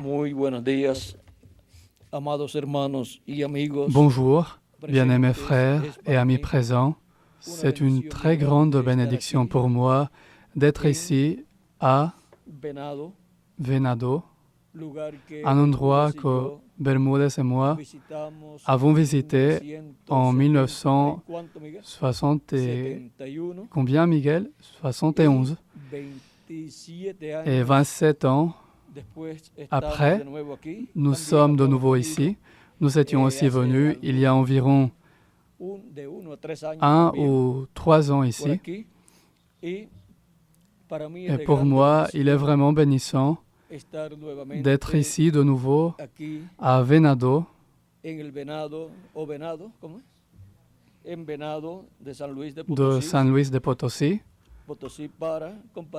Muy buenos días, amados hermanos y amigos. Bonjour, bien-aimés frères et amis présents. C'est une très grande bénédiction pour moi d'être ici à Venado, un endroit que Bermúdez et moi avons visité en 1960 et... Combien, Miguel? 71. Et 27 ans après, nous sommes de nouveau ici. Nous étions aussi venus il y a environ 1 ou 3 ans ici. Et pour moi, il est vraiment bénissant d'être ici de nouveau à Venado, de San Luis de Potosí,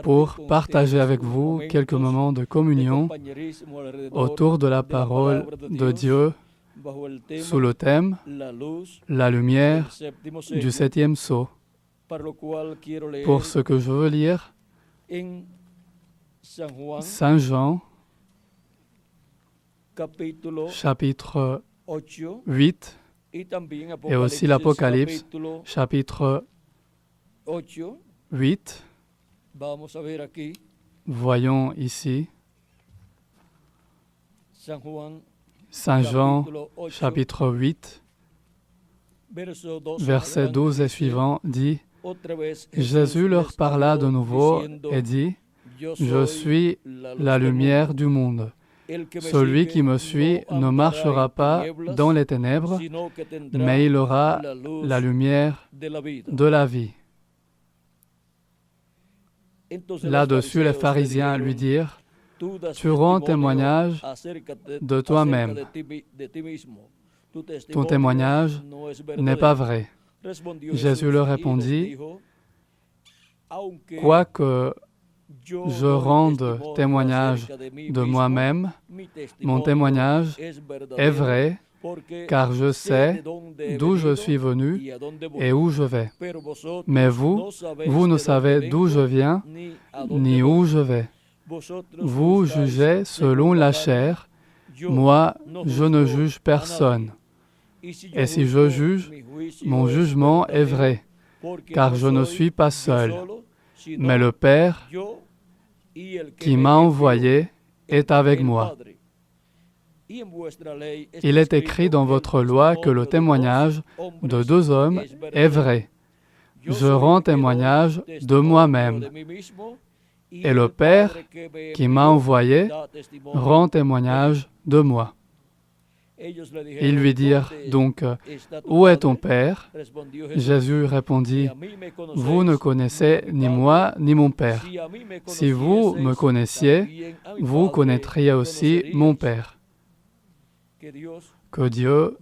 pour partager avec vous quelques moments de communion autour de la parole de Dieu sous le thème « La lumière du 7e sceau ». Pour ce que je veux lire, Saint Jean, chapitre 8, et aussi l'Apocalypse, chapitre 8. Voyons ici Saint Jean, chapitre 8, versets 12 et suivants, dit « Jésus leur parla de nouveau et dit « Je suis la lumière du monde. Celui qui me suit ne marchera pas dans les ténèbres, mais il aura la lumière de la vie. » Là-dessus, les pharisiens lui dirent, « Tu rends témoignage de toi-même. Ton témoignage n'est pas vrai. » Jésus leur répondit, « Quoique je rende témoignage de moi-même, mon témoignage est vrai, car je sais d'où je suis venu et où je vais. Mais vous ne savez d'où je viens ni où je vais. Vous jugez selon la chair, moi je ne juge personne. Et si je juge, mon jugement est vrai, car je ne suis pas seul, mais le Père qui m'a envoyé est avec moi. Il est écrit dans votre loi que le témoignage de 2 hommes est vrai. Je rends témoignage de moi-même. Et le Père qui m'a envoyé rend témoignage de moi. » Ils lui dirent donc, « Où est ton Père ?» Jésus répondit, « Vous ne connaissez ni moi ni mon Père. Si vous me connaissiez, vous connaîtriez aussi mon Père. » Que Dieu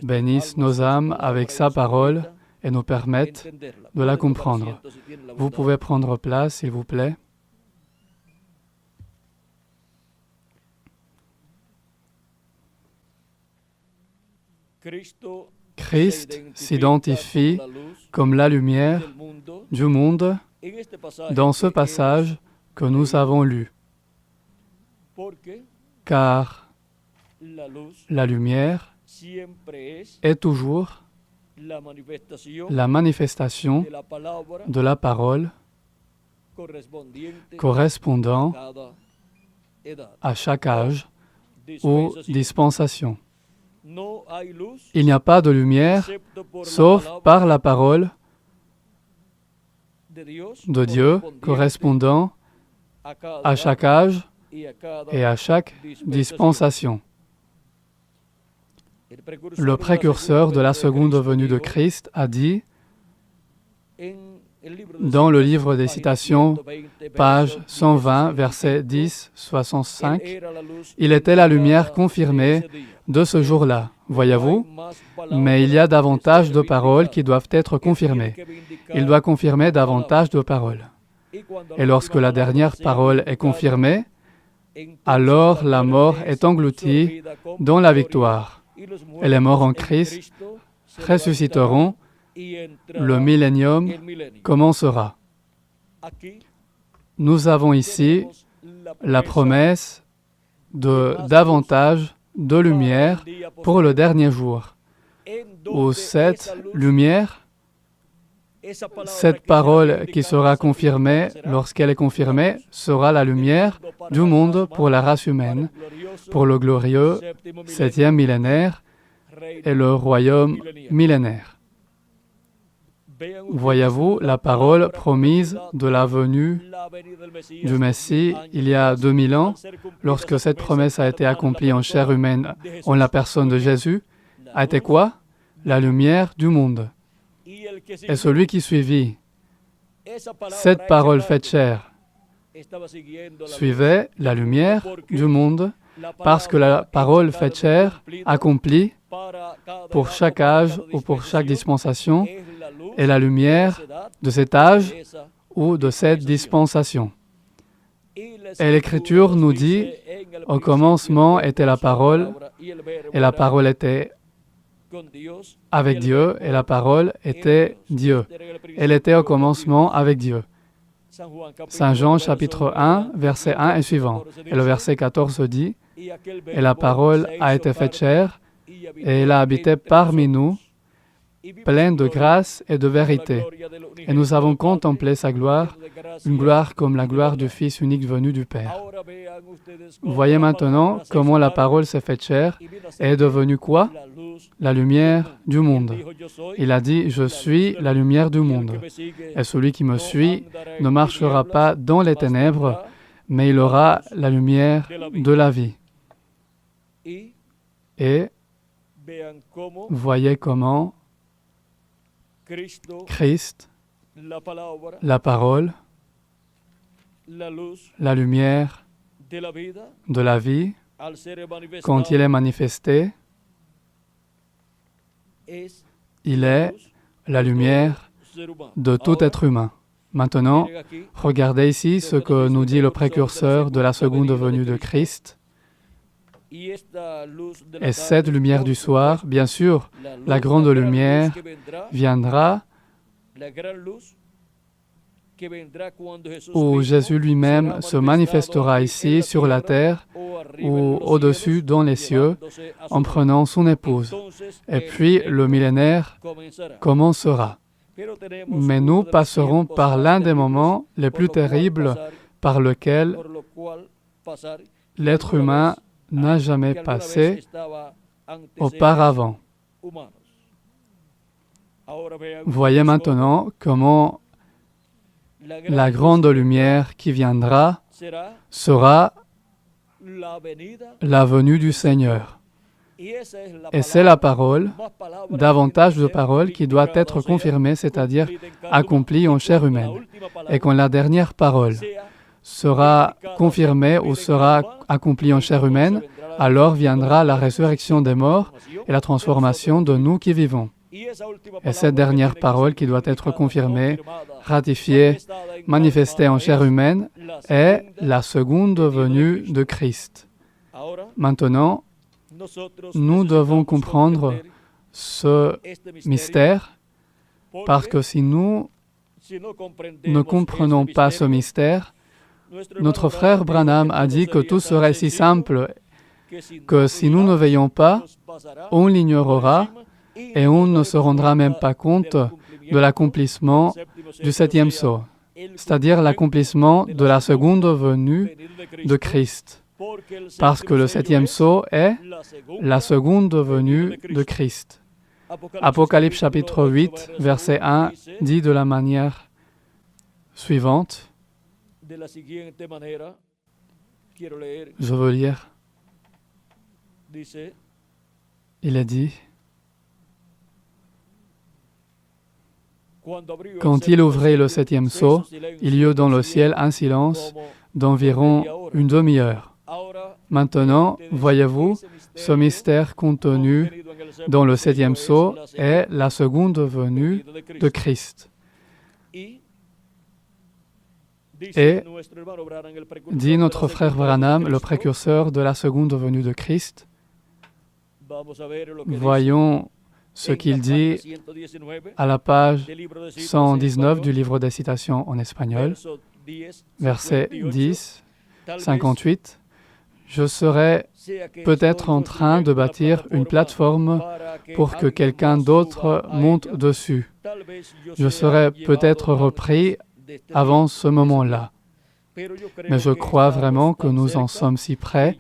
bénisse nos âmes avec sa parole et nous permette de la comprendre. Vous pouvez prendre place, s'il vous plaît. Christ s'identifie comme la lumière du monde dans ce passage que nous avons lu. Car la lumière est toujours la manifestation de la parole correspondant à chaque âge ou dispensation. Il n'y a pas de lumière sauf par la parole de Dieu correspondant à chaque âge et à chaque dispensation. Le précurseur de la seconde venue de Christ a dit, dans le livre des citations, page 120, verset 10, 65, « Il était la lumière confirmée de ce jour-là. » Voyez-vous? Mais il y a davantage de paroles qui doivent être confirmées. Il doit confirmer davantage de paroles. Et lorsque la dernière parole est confirmée, alors la mort est engloutie dans la victoire. Et les morts en Christ ressusciteront, le millénium commencera. Nous avons ici la promesse davantage de lumière pour le dernier jour, où cette lumière, cette parole qui sera confirmée, lorsqu'elle est confirmée, sera la lumière du monde pour la race humaine, pour le glorieux 7e millénaire et le royaume millénaire. Voyez-vous la parole promise de la venue du Messie il y a 2000 ans, lorsque cette promesse a été accomplie en chair humaine en la personne de Jésus, a été quoi? La lumière du monde. Et celui qui suivit cette parole faite chair suivait la lumière du monde, parce que la parole faite chair accomplie pour chaque âge ou pour chaque dispensation est la lumière de cet âge ou de cette dispensation. Et l'Écriture nous dit, au commencement était la parole, et la parole était avec Dieu, et la parole était Dieu. Elle était au commencement avec Dieu. Saint Jean chapitre 1, verset 1 et suivant. Et le verset 14 dit, « Et la parole a été faite chair, et elle a habité parmi nous, pleine de grâce et de vérité. Et nous avons contemplé sa gloire, une gloire comme la gloire du Fils unique venu du Père. » Voyez maintenant comment la parole s'est faite chair et est devenue quoi? La lumière du monde. Il a dit, « Je suis la lumière du monde. Et celui qui me suit ne marchera pas dans les ténèbres, mais il aura la lumière de la vie. » Et voyez comment Christ, la parole, la lumière de la vie, quand il est manifesté, il est la lumière de tout être humain. Maintenant, regardez ici ce que nous dit le précurseur de la seconde venue de Christ. Et cette lumière du soir, bien sûr, la grande lumière viendra où Jésus lui-même se manifestera ici sur la terre ou au-dessus dans les cieux en prenant son épouse. Et puis le millénaire commencera. Mais nous passerons par l'un des moments les plus terribles par lequel l'être humain n'a jamais passé auparavant. Voyez maintenant comment la grande lumière qui viendra sera la venue du Seigneur. Et c'est la parole, davantage de parole qui doit être confirmée, c'est-à-dire accomplie en chair humaine. Et quand la dernière parole sera confirmée ou sera accomplie en chair humaine, alors viendra la résurrection des morts et la transformation de nous qui vivons. Et cette dernière parole qui doit être confirmée, ratifiée, manifestée en chair humaine est la seconde venue de Christ. Maintenant, nous devons comprendre ce mystère parce que si nous ne comprenons pas ce mystère, notre frère Branham a dit que tout serait si simple que si nous ne veillons pas, on l'ignorera et on ne se rendra même pas compte de l'accomplissement du 7e sceau, c'est-à-dire l'accomplissement de la seconde venue de Christ. Parce que le 7e sceau est la seconde venue de Christ. Apocalypse chapitre 8, verset 1 dit de la manière suivante. Je veux lire. Il est dit, quand il ouvrit le 7e sceau, il y eut dans le ciel un silence d'environ une demi-heure. Maintenant, voyez-vous, ce mystère contenu dans le 7e sceau est la seconde venue de Christ. Et, dit notre frère Branham, le précurseur de la seconde venue de Christ, voyons ce qu'il dit à la page 119 du livre des citations en espagnol, verset 10, 58. je serai peut-être en train de bâtir une plateforme pour que quelqu'un d'autre monte dessus. Je serai peut-être repris avant ce moment-là. Mais je crois vraiment que nous en sommes si près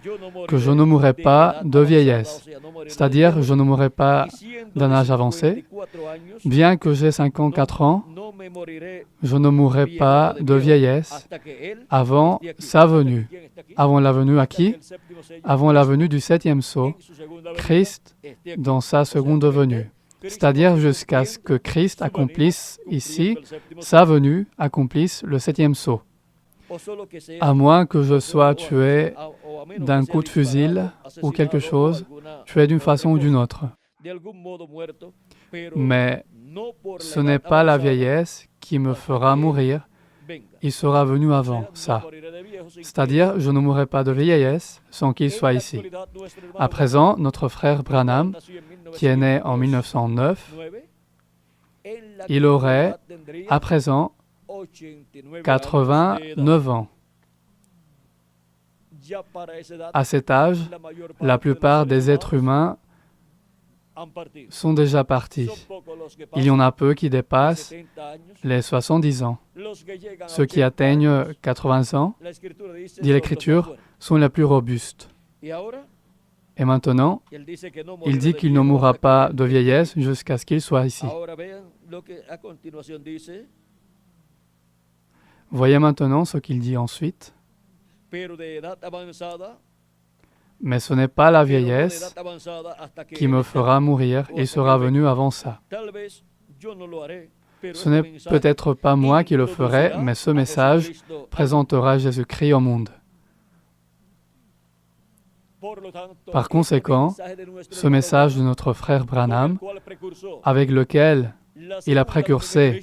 que je ne mourrai pas de vieillesse. C'est-à-dire, je ne mourrai pas d'un âge avancé. Bien que j'ai 54 ans, je ne mourrai pas de vieillesse avant sa venue. Avant la venue à qui? Avant la venue du septième sceau, Christ dans sa seconde venue. C'est-à-dire jusqu'à ce que Christ accomplisse ici, sa venue accomplisse le septième sceau. À moins que je sois tué d'un coup de fusil ou quelque chose, tué d'une façon ou d'une autre. Mais ce n'est pas la vieillesse qui me fera mourir, il sera venu avant ça. C'est-à-dire, je ne mourrai pas de vieillesse sans qu'il soit ici. À présent, notre frère Branham, qui est né en 1909, il aurait, à présent, 89 ans. À cet âge, la plupart des êtres humains sont déjà partis. Il y en a peu qui dépassent les 70 ans. Ceux qui atteignent 80 ans, dit l'Écriture, sont les plus robustes. Et maintenant, il dit qu'il ne mourra pas de vieillesse jusqu'à ce qu'il soit ici. Voyez maintenant ce qu'il dit ensuite. Mais ce n'est pas la vieillesse qui me fera mourir, il sera venu avant ça. Ce n'est peut-être pas moi qui le ferai, mais ce message présentera Jésus-Christ au monde. Par conséquent, ce message de notre frère Branham, avec lequel il a précursé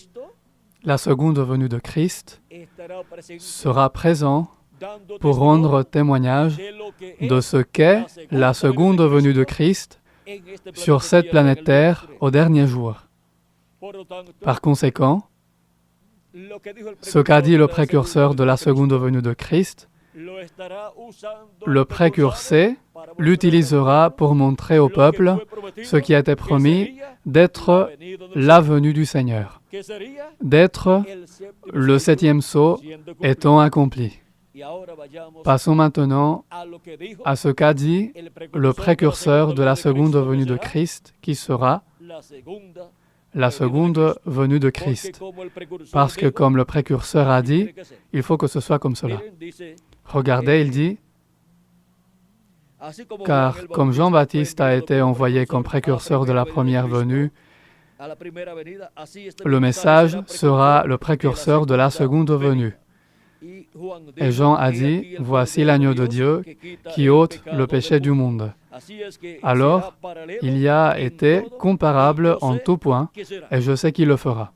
la seconde venue de Christ, sera présent pour rendre témoignage de ce qu'est la seconde venue de Christ sur cette planète Terre au dernier jour. Par conséquent, ce qu'a dit le précurseur de la seconde venue de Christ, le précursé l'utilisera pour montrer au peuple ce qui a été promis d'être la venue du Seigneur, d'être le septième sceau étant accompli. Passons maintenant à ce qu'a dit le précurseur de la seconde venue de Christ, qui sera la seconde venue de Christ. Parce que comme le précurseur a dit, il faut que ce soit comme cela. Regardez, il dit, car comme Jean-Baptiste a été envoyé comme précurseur de la première venue, le message sera le précurseur de la seconde venue. Et Jean a dit, « Voici l'agneau de Dieu qui ôte le péché du monde. » Alors, il y a été comparable en tout point, et je sais qu'il le fera.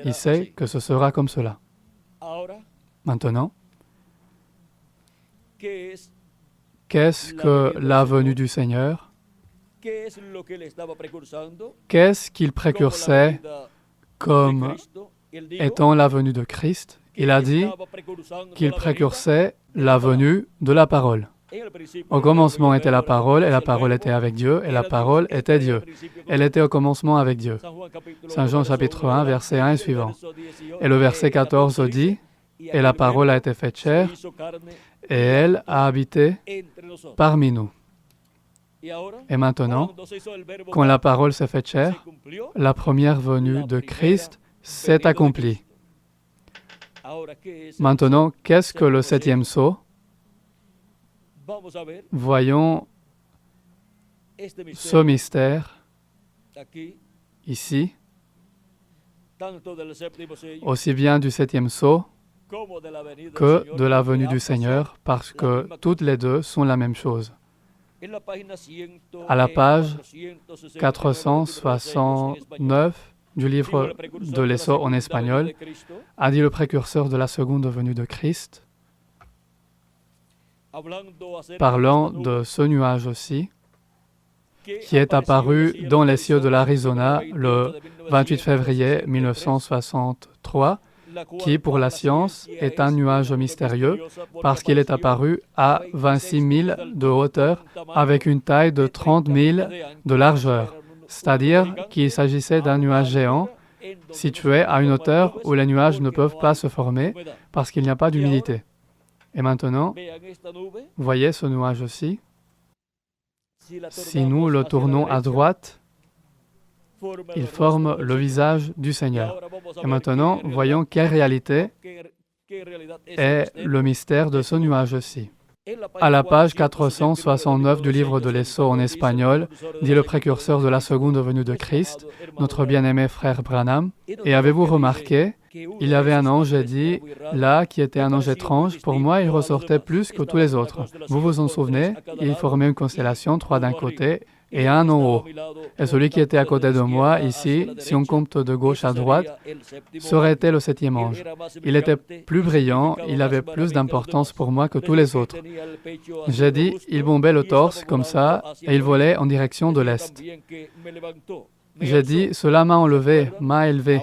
Il sait que ce sera comme cela. Maintenant, qu'est-ce que la venue du Seigneur? Qu'est-ce qu'il précursait comme étant la venue de Christ? Il a dit qu'il précursait la venue de la parole. Au commencement était la parole, et la parole était avec Dieu, et la parole était Dieu. Elle était au commencement avec Dieu. Saint Jean chapitre 1, verset 1 et suivant. Et le verset 14 dit, « Et la parole a été faite chair, et elle a habité parmi nous. » Et maintenant, quand la parole s'est faite chair, la première venue de Christ s'est accomplie. Maintenant, qu'est-ce que le septième sceau? Voyons ce mystère ici, aussi bien du septième sceau que de la venue du Seigneur, parce que toutes les deux sont la même chose. À la page 469 du livre de l'Essor en espagnol, a dit le précurseur de la seconde venue de Christ, parlant de ce nuage aussi, qui est apparu dans les cieux de l'Arizona le 28 février 1963, qui, pour la science, est un nuage mystérieux parce qu'il est apparu à 26 000 de hauteur avec une taille de 30 000 de largeur, c'est-à-dire qu'il s'agissait d'un nuage géant situé à une hauteur où les nuages ne peuvent pas se former parce qu'il n'y a pas d'humidité. Et maintenant, voyez ce nuage-ci. Si nous le tournons à droite, il forme le visage du Seigneur. Et maintenant, voyons quelle réalité est le mystère de ce nuage-ci. À la page 469 du livre de l'Esso en espagnol, dit le précurseur de la seconde venue de Christ, notre bien-aimé frère Branham. Et avez-vous remarqué, il y avait un ange, j'ai dit, là, qui était un ange étrange. Pour moi, il ressortait plus que tous les autres. Vous vous en souvenez? Il formait une constellation, 3 d'un côté et un en haut. Et celui qui était à côté de moi, ici, si on compte de gauche à droite, serait été le 7e ange. Il était plus brillant, il avait plus d'importance pour moi que tous les autres. J'ai dit, il bombait le torse comme ça et il volait en direction de l'Est. J'ai dit, cela m'a enlevé, m'a élevé.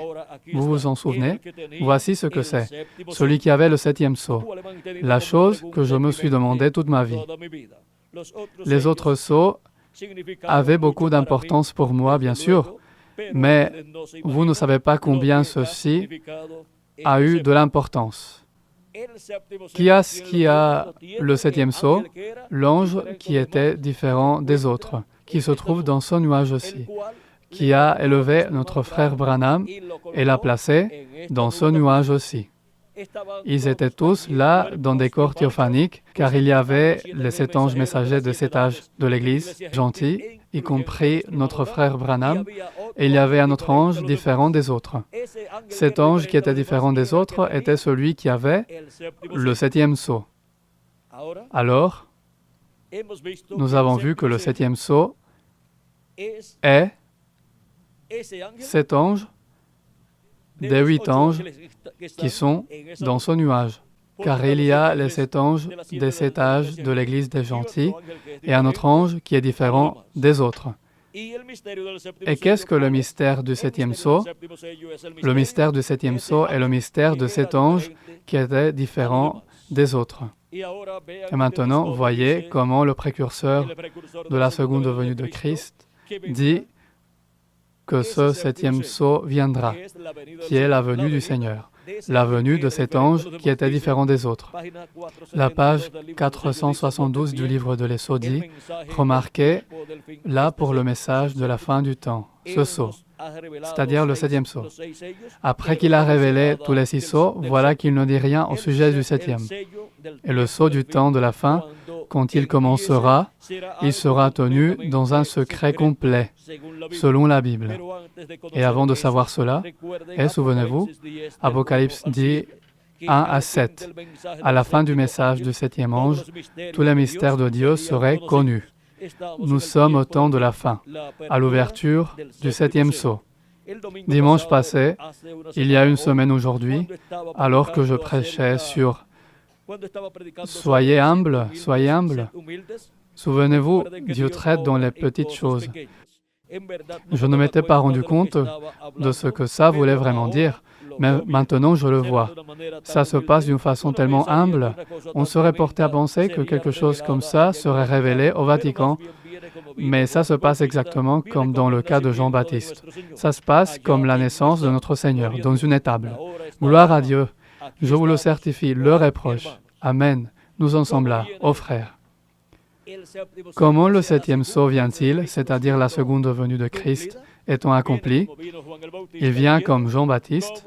Vous vous en souvenez? Voici ce que c'est. Celui qui avait le 7e sceau. La chose que je me suis demandé toute ma vie. Les autres sceaux avaient beaucoup d'importance pour moi, bien sûr, mais vous ne savez pas combien ceci a eu de l'importance. Qui a le 7e sceau? L'ange qui était différent des autres, qui se trouve dans ce nuage-ci, qui a élevé notre frère Branham et l'a placé dans ce nuage aussi. Ils étaient tous là dans des corps théophaniques, car il y avait les 7 anges messagers de 7 âges de l'Église, gentils, y compris notre frère Branham, et il y avait un autre ange différent des autres. Cet ange qui était différent des autres était celui qui avait le 7e sceau. Alors, nous avons vu que le 7e sceau est cet ange des 8 anges qui sont dans ce nuage, car il y a les 7 anges des 7 âges de l'Église des gentils et un autre ange qui est différent des autres. Et qu'est-ce que le mystère du 7e sceau? Le mystère du 7e sceau est le mystère de cet ange qui était différent des autres. Et maintenant, voyez comment le précurseur de la seconde venue de Christ dit que ce 7e sceau viendra, qui est la venue du Seigneur, la venue de cet ange qui était différent des autres. La page 472 du livre de l'Esso dit, remarquez, là pour le message de la fin du temps, ce sceau, c'est-à-dire le 7e sceau. Après qu'il a révélé tous les 6 sceaux, voilà qu'il ne dit rien au sujet du 7e. Et le sceau du temps de la fin, quand il commencera, il sera tenu dans un secret complet, selon la Bible. Et avant de savoir cela, et souvenez-vous, Apocalypse dit 1 à 7, à la fin du message du 7e ange, tous les mystères de Dieu seraient connus. Nous sommes au temps de la fin, à l'ouverture du 7e sceau. Dimanche passé, il y a une semaine aujourd'hui, alors que je prêchais sur « Soyez humbles, soyez humbles ». Souvenez-vous, Dieu traite dans les petites choses. Je ne m'étais pas rendu compte de ce que ça voulait vraiment dire, mais maintenant je le vois. Ça se passe d'une façon tellement humble, on serait porté à penser que quelque chose comme ça serait révélé au Vatican, mais ça se passe exactement comme dans le cas de Jean-Baptiste. Ça se passe comme la naissance de notre Seigneur, dans une étable. Gloire à Dieu, je vous le certifie, l'heure est proche. Amen. Nous en sommes là, ô frères. Comment le 7e sceau vient-il, c'est-à-dire la seconde venue de Christ, étant accompli? Il vient comme Jean-Baptiste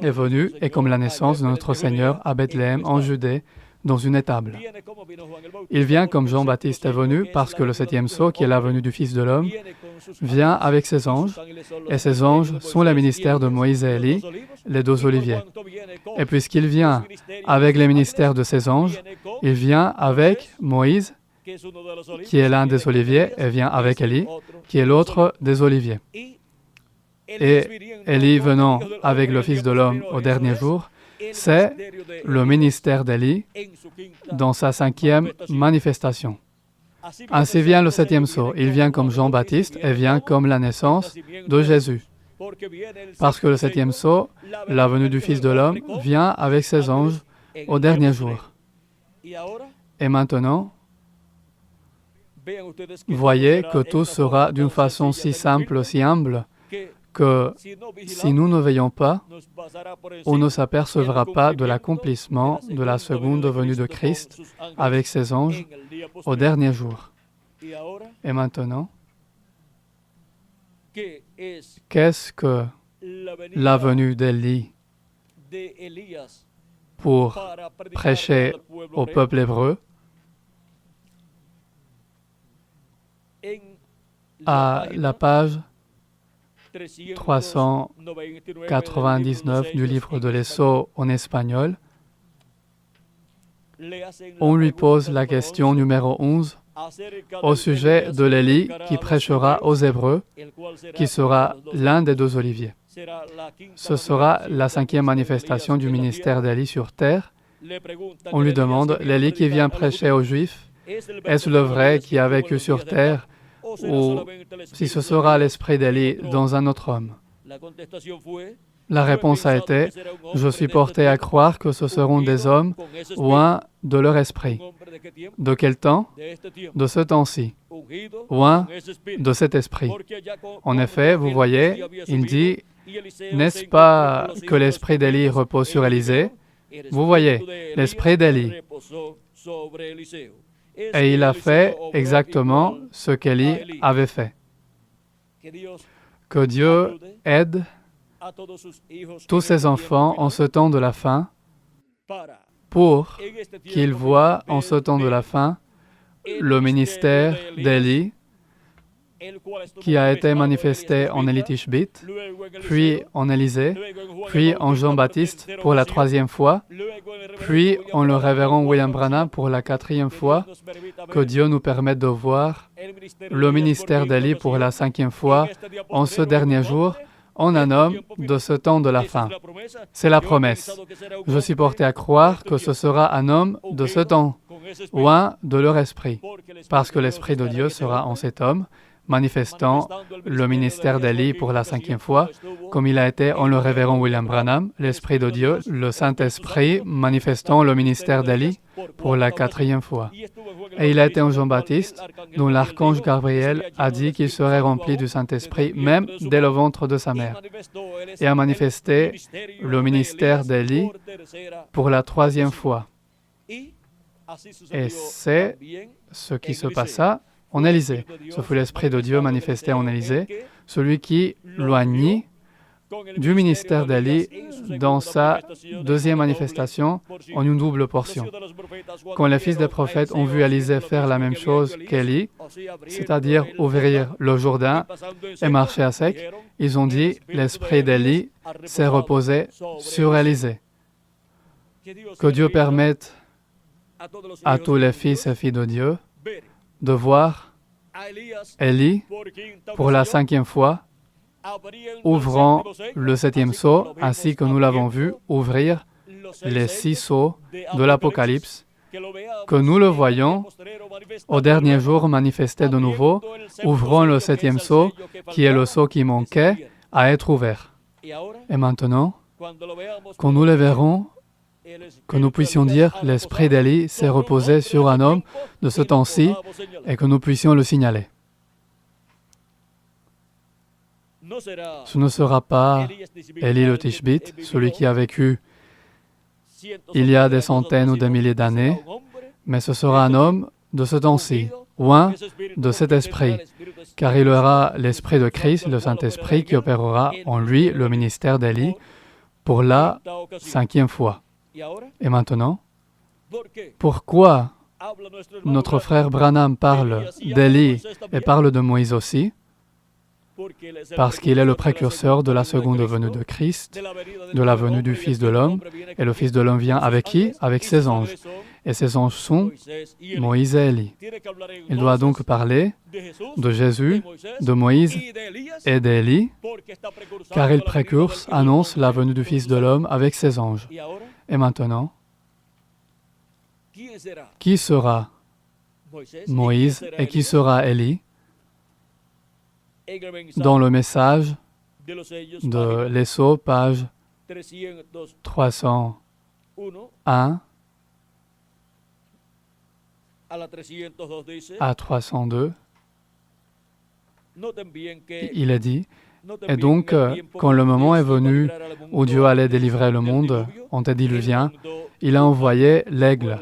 est venu et comme la naissance de notre Seigneur à Bethléem en Judée, dans une étable. Il vient comme Jean-Baptiste est venu parce que le 7e sceau, qui est la venue du Fils de l'homme, vient avec ses anges, et ces anges sont les ministères de Moïse et Élie, les 2 oliviers. Et puisqu'il vient avec les ministères de ces anges, il vient avec Moïse, qui est l'un des oliviers, et vient avec Élie, qui est l'autre des oliviers. Et Élie venant avec le Fils de l'homme au dernier jour, c'est le ministère d'Élie dans sa 5e manifestation. Ainsi vient le 7e sceau. Il vient comme Jean-Baptiste et vient comme la naissance de Jésus. Parce que le septième sceau, la venue du Fils de l'homme, vient avec ses anges au dernier jour. Et maintenant, voyez que tout sera d'une façon si simple, si humble, que si nous ne veillons pas, on ne s'apercevra pas de l'accomplissement de la seconde venue de Christ avec ses anges au dernier jour. Et maintenant, qu'est-ce que la venue d'Élie pour prêcher au peuple hébreu? À la page 399 du livre de l'Essai en espagnol, on lui pose la question numéro 11 au sujet de l'Élie qui prêchera aux Hébreux, qui sera l'un des deux oliviers. Ce sera la 5e manifestation du ministère d'Élie sur terre. On lui demande, l'Élie qui vient prêcher aux Juifs, est-ce le vrai qui a vécu sur terre, ou si ce sera l'esprit d'Élie dans un autre homme? La réponse a été, je suis porté à croire que ce seront des hommes oints de leur esprit. De quel temps? De ce temps-ci. Oints de cet esprit. En effet, vous voyez, il dit, n'est-ce pas que l'esprit d'Élie repose sur Élisée? Vous voyez, l'esprit d'Élie. Et il a fait exactement ce qu'Élie avait fait. Que Dieu aide tous ses enfants en ce temps de la fin pour qu'ils voient en ce temps de la fin le ministère d'Élie qui a été manifesté en Élie Tishbite, puis en Élisée, puis en Jean-Baptiste pour la 3e fois, puis en le révérend William Branham pour la 4e fois, que Dieu nous permette de voir le ministère d'Élie pour la 5e fois en ce dernier jour, en un homme de ce temps de la fin. C'est la promesse. Je suis porté à croire que ce sera un homme de ce temps, oint de leur esprit, parce que l'Esprit de Dieu sera en cet homme, manifestant le ministère d'Élie pour la 5e fois, comme il a été en le révérend William Branham, l'Esprit de Dieu, le Saint-Esprit, manifestant le ministère d'Élie pour la 4e fois. Et il a été en Jean-Baptiste, dont l'archange Gabriel a dit qu'il serait rempli du Saint-Esprit même dès le ventre de sa mère, et a manifesté le ministère d'Élie pour la 3e fois. Et c'est ce qui se passa en Élysée. Ce fut l'Esprit de Dieu manifesté en Élysée, celui qui loignit du ministère d'Élie dans sa 2e manifestation en une double portion. Quand les fils des prophètes ont vu Élysée faire la même chose qu'Élie, c'est-à-dire ouvrir le Jourdain et marcher à sec, ils ont dit « L'Esprit d'Élie s'est reposé sur Élysée ». Que Dieu permette à tous les fils et filles de Dieu de voir Élie pour la 5e fois, ouvrant le 7e sceau, ainsi que nous l'avons vu, ouvrir les 6 sceaux de l'Apocalypse, que nous le voyons au dernier jour manifesté de nouveau, ouvrant le 7e sceau, qui est le sceau qui manquait à être ouvert. Et maintenant, quand nous le verrons, que nous puissions dire, l'Esprit d'Élie s'est reposé sur un homme de ce temps-ci, et que nous puissions le signaler. Ce ne sera pas Élie le Tishbite, celui qui a vécu il y a des centaines ou des milliers d'années, mais ce sera un homme de ce temps-ci, oint de cet esprit, car il aura l'Esprit de Christ, le Saint-Esprit, qui opérera en lui le ministère d'Élie pour la 5e fois. Et maintenant, pourquoi notre frère Branham parle d'Élie et parle de Moïse aussi? Parce qu'il est le précurseur de la seconde venue de Christ, de la venue du Fils de l'homme. Et le Fils de l'homme vient avec qui? Avec ses anges. Et ces anges sont Moïse et Élie. Il doit donc parler de Jésus, de Moïse et d'Élie, car il précurse, annonce la venue du Fils de l'homme avec ses anges. Et maintenant, qui sera Moïse et qui sera Élie dans le message de l'Esso, page 301 à 302, il est dit, et donc, quand le moment est venu où Dieu allait délivrer le monde antédiluvien, il a envoyé l'aigle.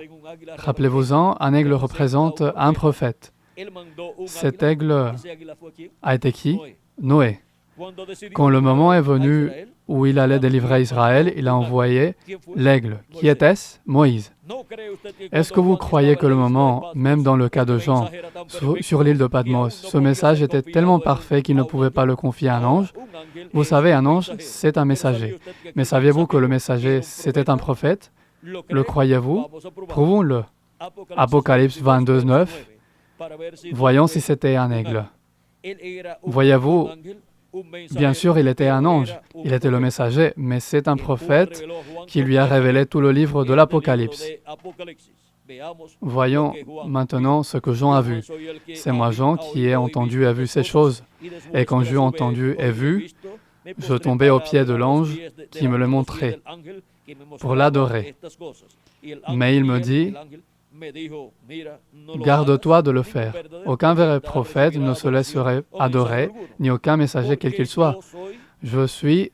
Rappelez-vous-en, un aigle représente un prophète. Cet aigle a été qui? Noé. Quand le moment est venu où il allait délivrer Israël, il a envoyé l'aigle. Qui était-ce? Moïse. Est-ce que vous croyez que le moment, même dans le cas de Jean, sur l'île de Patmos, ce message était tellement parfait qu'il ne pouvait pas le confier à un ange? Vous savez, un ange, c'est un messager. Mais saviez-vous que le messager, c'était un prophète? Le croyez-vous? Prouvons-le. Apocalypse 22, 9. Voyons si c'était un aigle. Voyez-vous, bien sûr, il était un ange, il était le messager, mais c'est un prophète qui lui a révélé tout le livre de l'Apocalypse. Voyons maintenant ce que Jean a vu. C'est moi, Jean, qui ai entendu et vu ces choses. Et quand j'eus entendu et vu, je tombai aux pieds de l'ange qui me le montrait pour l'adorer. Mais il me dit, « Garde-toi de le faire. Aucun vrai prophète ne se laisserait adorer, ni aucun messager quel qu'il soit. Je suis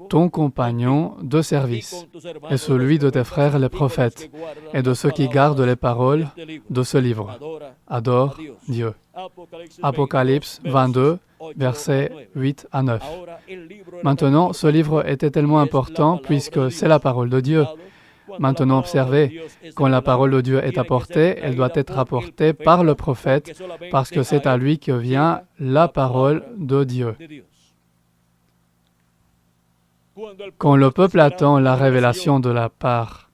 ton compagnon de service, et celui de tes frères les prophètes, et de ceux qui gardent les paroles de ce livre. Adore Dieu. » Apocalypse 22, versets 8 à 9. Maintenant, ce livre était tellement important puisque c'est la parole de Dieu. Maintenant, observez, quand la parole de Dieu est apportée, elle doit être apportée par le prophète parce que c'est à lui que vient la parole de Dieu. Quand le peuple attend la révélation de la part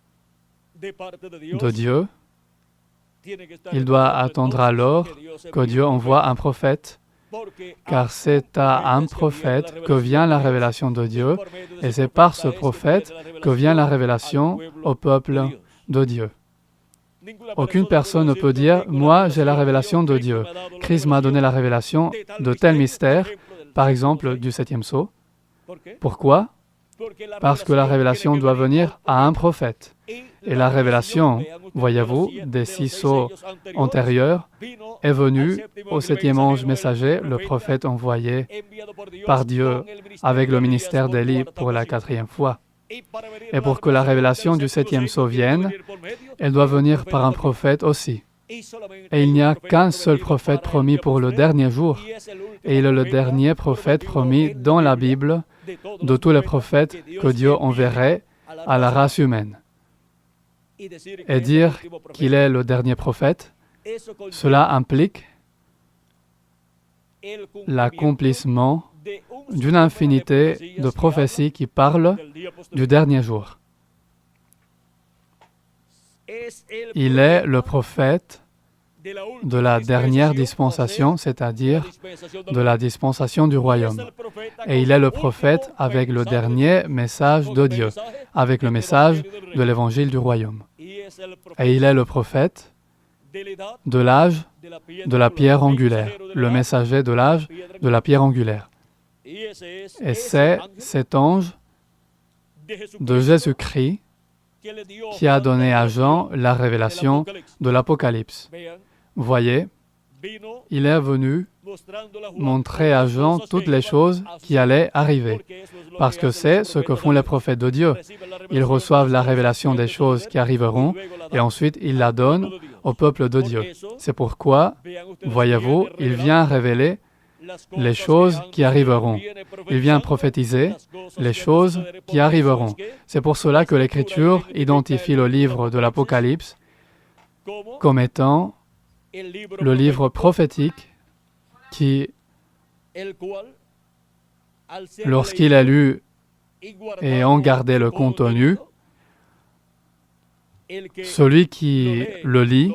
de Dieu, il doit attendre alors que Dieu envoie un prophète, car c'est à un prophète que vient la révélation de Dieu, et c'est par ce prophète que vient la révélation au peuple de Dieu. Aucune personne ne peut dire « Moi, j'ai la révélation de Dieu. Christ m'a donné la révélation de tel mystère, par exemple du 7e sceau. » Pourquoi? Parce que la révélation doit venir à un prophète. Et la révélation, voyez-vous, des 6 sceaux antérieurs est venue au 7e ange messager, le prophète envoyé par Dieu avec le ministère d'Élie pour la 4e fois. Et pour que la révélation du 7e sceau vienne, elle doit venir par un prophète aussi. Et il n'y a qu'un seul prophète promis pour le dernier jour. Et il est le dernier prophète promis dans la Bible de tous les prophètes que Dieu enverrait à la race humaine. Et dire qu'il est le dernier prophète, cela implique l'accomplissement d'une infinité de prophéties qui parlent du dernier jour. Il est le prophète de la dernière dispensation, c'est-à-dire de la dispensation du royaume. Et il est le prophète avec le dernier message de Dieu, avec le message de l'évangile du royaume. Et il est le prophète de l'âge de la pierre angulaire, le messager de l'âge de la pierre angulaire. Et c'est cet ange de Jésus-Christ qui a donné à Jean la révélation de l'Apocalypse. Voyez, il est venu montrer à Jean toutes les choses qui allaient arriver, parce que c'est ce que font les prophètes de Dieu. Ils reçoivent la révélation des choses qui arriveront, et ensuite ils la donnent au peuple de Dieu. C'est pourquoi, voyez-vous, il vient révéler les choses qui arriveront. Il vient prophétiser les choses qui arriveront. C'est pour cela que l'Écriture identifie le livre de l'Apocalypse comme étant le livre prophétique qui, lorsqu'il a lu et en gardé le contenu, celui qui le lit,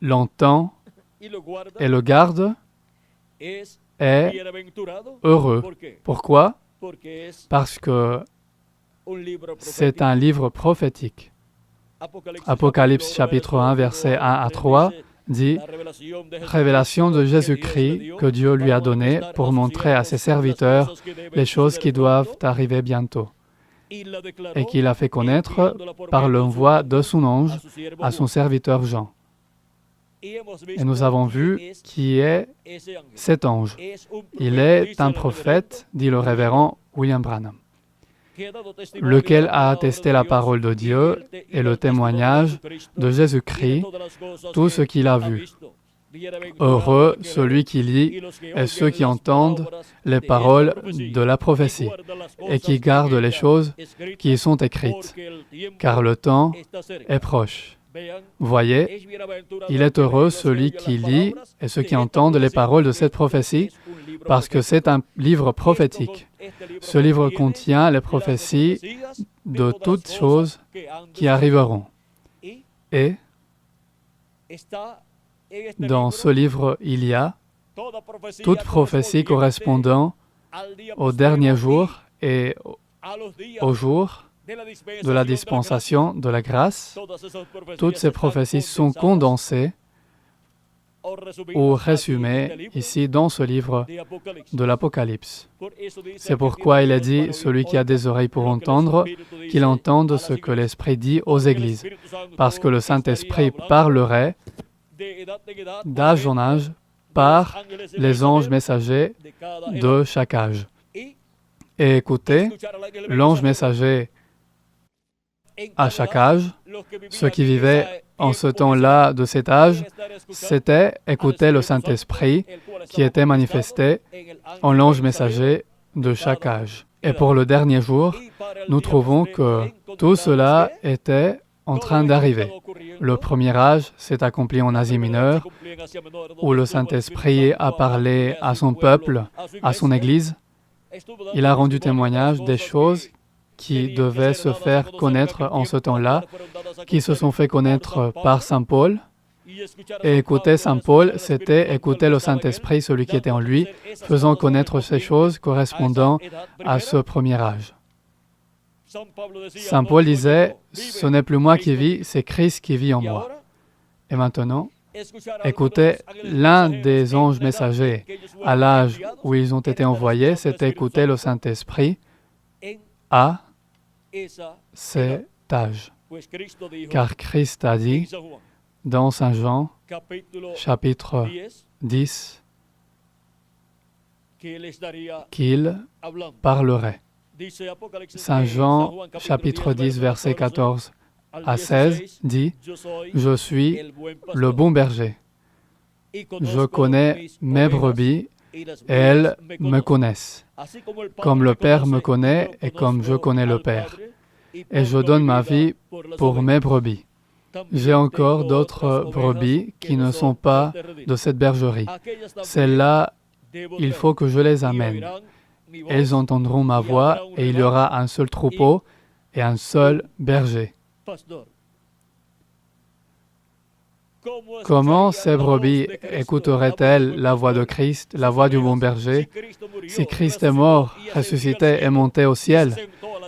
l'entend et le garde est heureux. Pourquoi? Parce que c'est un livre prophétique. Apocalypse chapitre 1, versets 1 à 3, dit « Révélation de Jésus-Christ que Dieu lui a donnée pour montrer à ses serviteurs les choses qui doivent arriver bientôt. » Et qu'il a fait connaître par l'envoi de son ange à son serviteur Jean. Et nous avons vu qui est cet ange. Il est un prophète, dit le révérend William Branham, lequel a attesté la parole de Dieu et le témoignage de Jésus-Christ, tout ce qu'il a vu. Heureux celui qui lit et ceux qui entendent les paroles de la prophétie et qui gardent les choses qui y sont écrites, car le temps est proche. Voyez, il est heureux celui qui lit et ceux qui entendent les paroles de cette prophétie, parce que c'est un livre prophétique. Ce livre contient les prophéties de toutes choses qui arriveront. Et dans ce livre, il y a toute prophétie correspondant au dernier jour et au jour de la dispensation de la grâce. Toutes ces prophéties sont condensées ou résumées ici dans ce livre de l'Apocalypse. C'est pourquoi il est dit, celui qui a des oreilles pour entendre, qu'il entende ce que l'Esprit dit aux églises, parce que le Saint-Esprit parlerait d'âge en âge par les anges messagers de chaque âge. Et écoutez, l'ange messager à chaque âge, ceux qui vivaient en ce temps-là de cet âge, c'était écouter le Saint-Esprit qui était manifesté en l'ange messager de chaque âge. Et pour le dernier jour, nous trouvons que tout cela était en train d'arriver. Le premier âge s'est accompli en Asie mineure, où le Saint-Esprit a parlé à son peuple, à son Église. Il a rendu témoignage des choses qui devaient se faire connaître en ce temps-là, qui se sont fait connaître par Saint Paul. Et écouter Saint Paul, c'était écouter le Saint-Esprit, celui qui était en lui, faisant connaître ces choses correspondant à ce premier âge. Saint Paul disait, « Ce n'est plus moi qui vis, c'est Christ qui vit en moi. » Et maintenant, écouter l'un des anges messagers à l'âge où ils ont été envoyés, c'était écouter le Saint-Esprit à cet âge. Car Christ a dit dans Saint Jean, chapitre 10, qu'il parlerait. Saint Jean, chapitre 10, versets 14 à 16, dit « Je suis le bon berger. Je connais mes brebis et elles me connaissent, comme le Père me connaît et comme je connais le Père. Et je donne ma vie pour mes brebis. J'ai encore d'autres brebis qui ne sont pas de cette bergerie. Celles-là, il faut que je les amène. Elles entendront ma voix et il y aura un seul troupeau et un seul berger. » Comment ces brebis écouteraient-elles la voix de Christ, la voix du bon berger, si Christ est mort, ressuscité et monté au ciel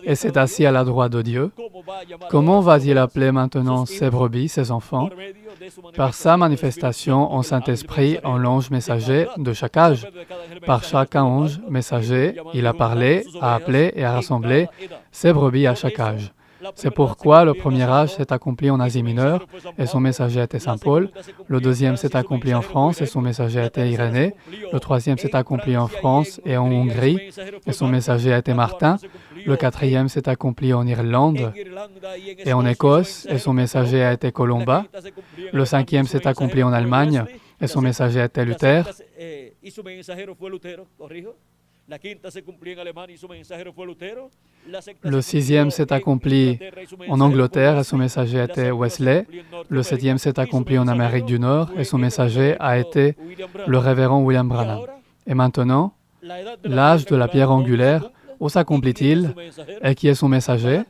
et s'est assis à la droite de Dieu? Comment va-t-il appeler maintenant ces brebis, ses enfants? Par sa manifestation en Saint-Esprit, en l'ange messager de chaque âge. Par chaque ange messager, il a parlé, a appelé et a rassemblé ses brebis à chaque âge. C'est pourquoi le premier âge s'est accompli en Asie mineure et son messager était Saint Paul. Le deuxième s'est accompli en France et son messager était Irénée. Le troisième s'est accompli en France et en Hongrie et son messager était Martin. Le quatrième s'est accompli en Irlande et en Écosse et son messager a été Colomba. Le cinquième s'est accompli en Allemagne et son messager était Luther. Le sixième s'est accompli en Angleterre et son messager était Wesley. Le septième s'est accompli en Amérique du Nord et son messager a été le révérend William Branham. Et maintenant, l'âge de la pierre angulaire, où s'accomplit-il et qui est son messager?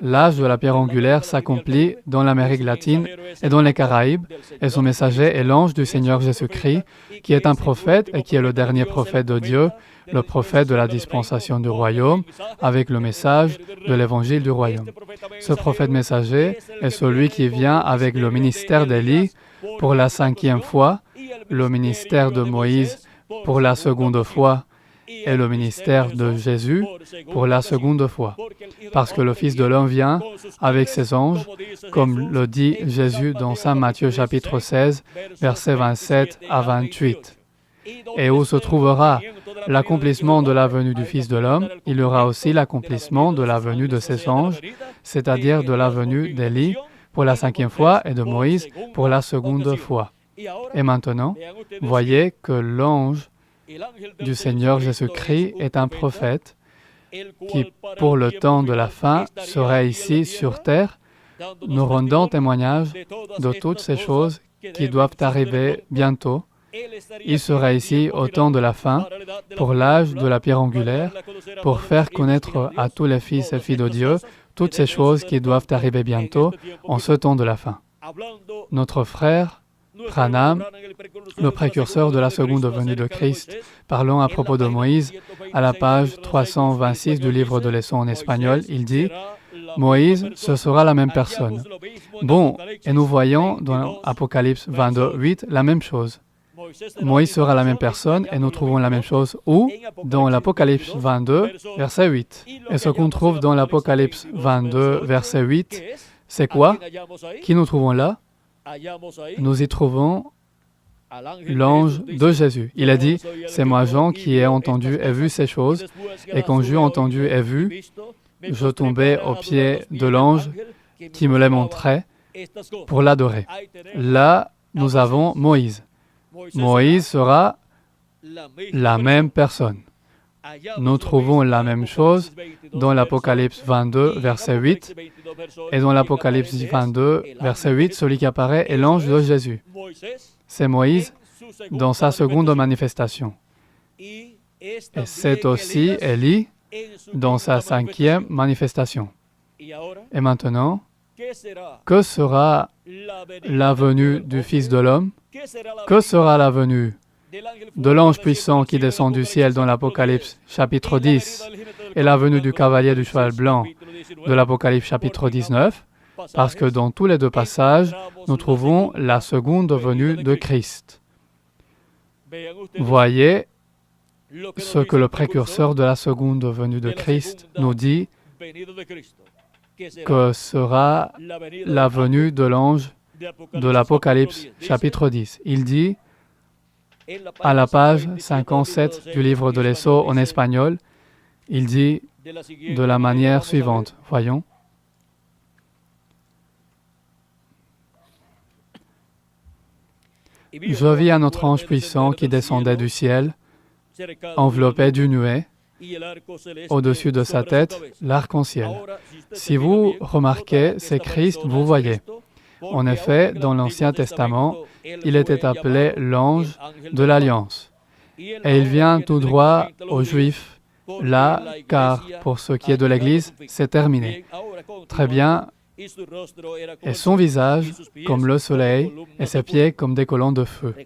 L'âge de la pierre angulaire s'accomplit dans l'Amérique latine et dans les Caraïbes et son messager est l'ange du Seigneur Jésus-Christ qui est un prophète et qui est le dernier prophète de Dieu, le prophète de la dispensation du royaume, avec le message de l'évangile du royaume. Ce prophète messager est celui qui vient avec le ministère d'Élie pour la 5e fois, le ministère de Moïse pour la seconde fois et le ministère de Jésus pour la seconde fois. Parce que le Fils de l'homme vient avec ses anges, comme le dit Jésus dans Saint Matthieu chapitre 16, versets 27 à 28. Et où se trouvera l'accomplissement de la venue du Fils de l'homme, il y aura aussi l'accomplissement de la venue de ses anges, c'est-à-dire de la venue d'Élie pour la 5e fois et de Moïse pour la seconde fois. Et maintenant, voyez que l'ange du Seigneur Jésus-Christ est un prophète qui, pour le temps de la fin, serait ici sur terre, nous rendant témoignage de toutes ces choses qui doivent arriver bientôt. Il sera ici au temps de la fin, pour l'âge de la pierre angulaire, pour faire connaître à tous les fils et filles de Dieu toutes ces choses qui doivent arriver bientôt en ce temps de la fin. Notre frère Branham, le précurseur de la seconde venue de Christ, parlant à propos de Moïse, à la page 326 du livre de leçons en espagnol, il dit « Moïse, ce sera la même personne. » Bon, et nous voyons dans Apocalypse 22, 8 la même chose. Moïse sera la même personne et nous trouvons la même chose où? Dans l'Apocalypse 22, verset 8. Et ce qu'on trouve dans l'Apocalypse 22, verset 8, c'est quoi? Qui nous trouvons là? Nous y trouvons l'ange de Jésus. Il a dit, c'est moi Jean qui ai entendu et vu ces choses, et quand j'eus entendu et vu, je tombais aux pieds de l'ange qui me les montrait pour l'adorer. Là, nous avons Moïse. Moïse sera la même personne. Nous trouvons la même chose dans l'Apocalypse 22, verset 8, et dans l'Apocalypse 22, verset 8, celui qui apparaît est l'ange de Jésus. C'est Moïse dans sa seconde manifestation. Et c'est aussi Élie dans sa 5e manifestation. Et maintenant, que sera la venue du Fils de l'homme? Que sera la venue de l'ange puissant qui descend du ciel dans l'Apocalypse chapitre 10 et la venue du cavalier du cheval blanc de l'Apocalypse chapitre 19? Parce que dans tous les deux passages, nous trouvons la seconde venue de Christ. Voyez ce que le précurseur de la seconde venue de Christ nous dit, que sera la venue de l'ange de l'Apocalypse chapitre 10. Il dit, à la page 57 du livre de l'Esso en espagnol, il dit de la manière suivante. Voyons. Je vis un autre ange puissant qui descendait du ciel, enveloppé d'une nuée, au-dessus de sa tête, l'arc-en-ciel. Si vous remarquez, c'est Christ, vous voyez. En effet, dans l'Ancien Testament, il était appelé l'ange de l'Alliance. Et il vient tout droit aux Juifs, là, car pour ce qui est de l'Église, c'est terminé. Très bien. Et son visage comme le soleil, et ses pieds comme des colonnes de feu.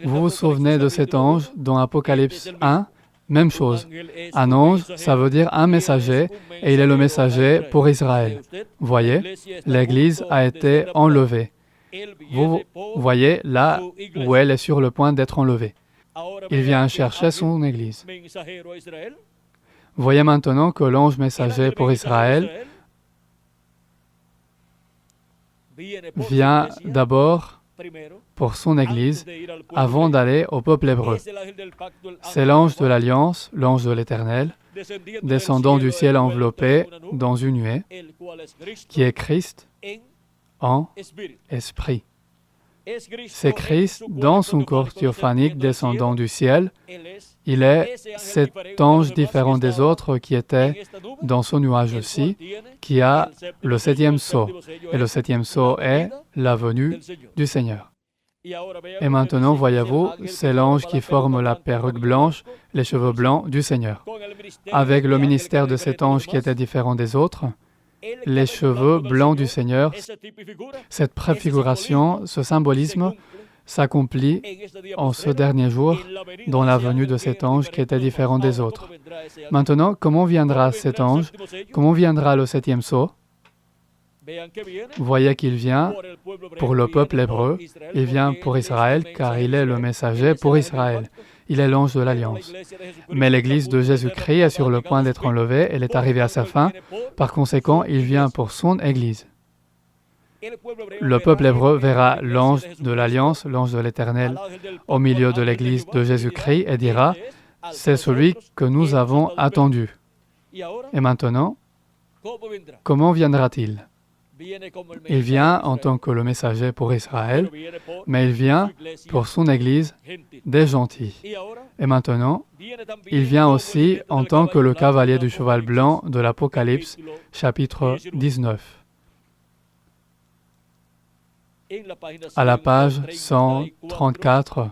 Vous vous souvenez de cet ange dans Apocalypse 1? Même chose. Un ange, ça veut dire un messager, et il est le messager pour Israël. Voyez, l'Église a été enlevée. Vous voyez là où elle est sur le point d'être enlevée. Il vient chercher son Église. Voyez maintenant que l'ange messager pour Israël vient d'abord pour son Église avant d'aller au peuple hébreu. C'est l'ange de l'Alliance, l'ange de l'Éternel, descendant du ciel enveloppé dans une nuée, qui est Christ en esprit. C'est Christ dans son corps théophanique descendant du ciel. Il est cet ange différent des autres qui était dans son nuage aussi, qui a le 7e sceau. Et le 7e sceau est la venue du Seigneur. Et maintenant, voyez-vous, c'est l'ange qui forme la perruque blanche, les cheveux blancs du Seigneur. Avec le ministère de cet ange qui était différent des autres, les cheveux blancs du Seigneur, cette préfiguration, ce symbolisme s'accomplit en ce dernier jour dans la venue de cet ange qui était différent des autres. Maintenant, comment viendra cet ange? Comment viendra le 7e sceau? Voyez qu'il vient pour le peuple hébreu, il vient pour Israël, car il est le messager pour Israël. Il est l'ange de l'Alliance. Mais l'Église de Jésus-Christ est sur le point d'être enlevée, elle est arrivée à sa fin. Par conséquent, il vient pour son Église. Le peuple hébreu verra l'ange de l'Alliance, l'ange de l'Éternel, au milieu de l'Église de Jésus-Christ et dira, « C'est celui que nous avons attendu. » Et maintenant, comment viendra-t-il? Il vient en tant que le messager pour Israël, mais il vient pour son Église des gentils. Et maintenant, il vient aussi en tant que le cavalier du cheval blanc de l'Apocalypse, chapitre 19. À la page 134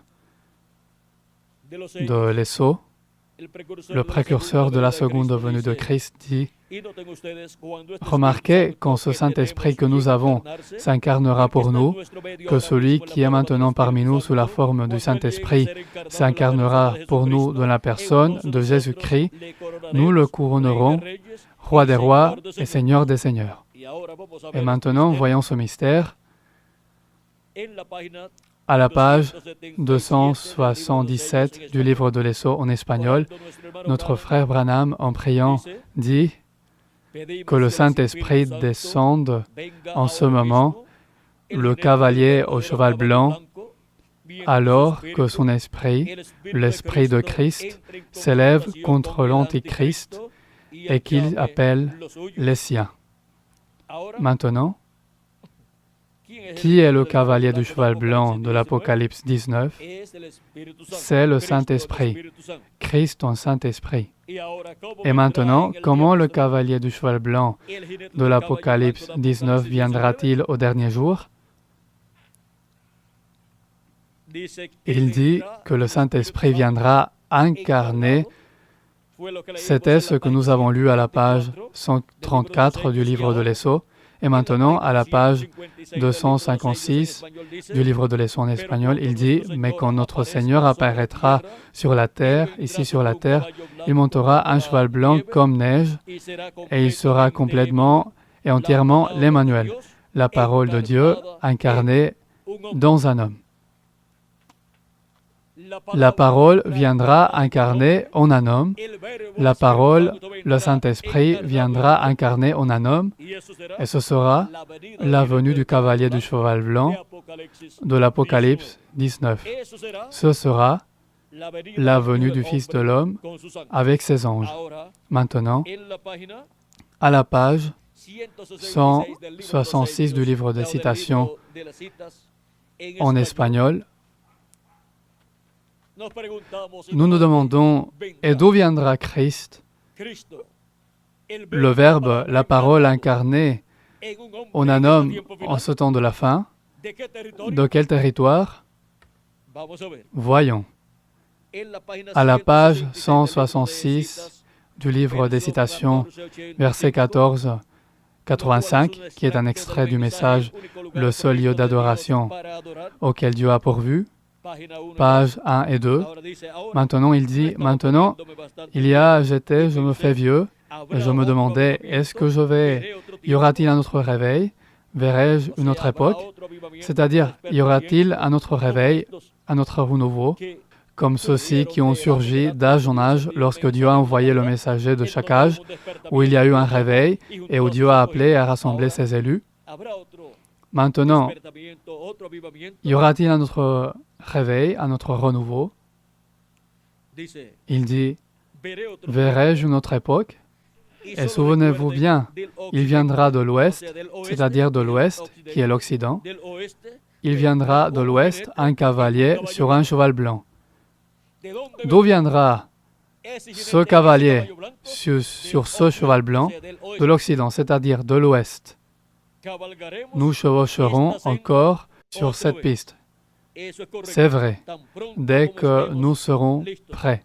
de l'Esso, le précurseur de la seconde venue de Christ dit « Remarquez quand ce Saint-Esprit que nous avons s'incarnera pour nous, que celui qui est maintenant parmi nous sous la forme du Saint-Esprit s'incarnera pour nous dans la personne de Jésus-Christ, nous le couronnerons, roi des rois et seigneur des seigneurs. » Et maintenant, voyons ce mystère. À la page 277 du livre de l'Esso en espagnol, notre frère Branham, en priant, dit que le Saint-Esprit descende en ce moment, le cavalier au cheval blanc, alors que son esprit, l'Esprit de Christ, s'élève contre l'Antichrist et qu'il appelle les siens. Maintenant, qui est le cavalier du cheval blanc de l'Apocalypse 19? C'est le Saint-Esprit, Christ en Saint-Esprit. Et maintenant, comment le cavalier du cheval blanc de l'Apocalypse 19 viendra-t-il au dernier jour? Il dit que le Saint-Esprit viendra incarner. C'était ce que nous avons lu à la page 134 du livre de l'Esso. Et maintenant, à la page 256 du livre de l'Esso en espagnol, il dit « Mais quand notre Seigneur apparaîtra sur la terre, ici sur la terre, il montera un cheval blanc comme neige, et il sera complètement et entièrement l'Emmanuel, la parole de Dieu incarnée dans un homme. » La parole viendra incarner en un homme. La parole, le Saint-Esprit, viendra incarner en un homme. Et ce sera la venue du cavalier du cheval blanc de l'Apocalypse 19. Ce sera la venue du Fils de l'homme avec ses anges. Maintenant, à la page 166 du livre des citations en espagnol, nous nous demandons, et d'où viendra Christ? Le Verbe, la parole incarnée en un homme en ce temps de la fin. De quel territoire? Voyons. À la page 166 du livre des citations, verset 14, 85, qui est un extrait du message « Le seul lieu d'adoration auquel Dieu a pourvu », pages 1 et 2. Maintenant, il dit, maintenant, je me fais vieux, et je me demandais, est-ce que y aura-t-il un autre réveil? Verrai-je une autre époque? C'est-à-dire, y aura-t-il un autre réveil, un autre renouveau, comme ceux-ci qui ont surgi d'âge en âge lorsque Dieu a envoyé le messager de chaque âge, où il y a eu un réveil et où Dieu a appelé et a rassemblé ses élus? Maintenant, y aura-t-il un autre réveil, un autre renouveau? Il dit, verrai-je une autre époque? Et souvenez-vous bien, il viendra de l'Ouest, c'est-à-dire de l'Ouest, qui est l'Occident. Il viendra de l'Ouest un cavalier sur un cheval blanc. D'où viendra ce cavalier sur ce cheval blanc? De l'Occident, c'est-à-dire de l'Ouest. Nous chevaucherons encore sur cette piste. C'est vrai, dès que nous serons prêts.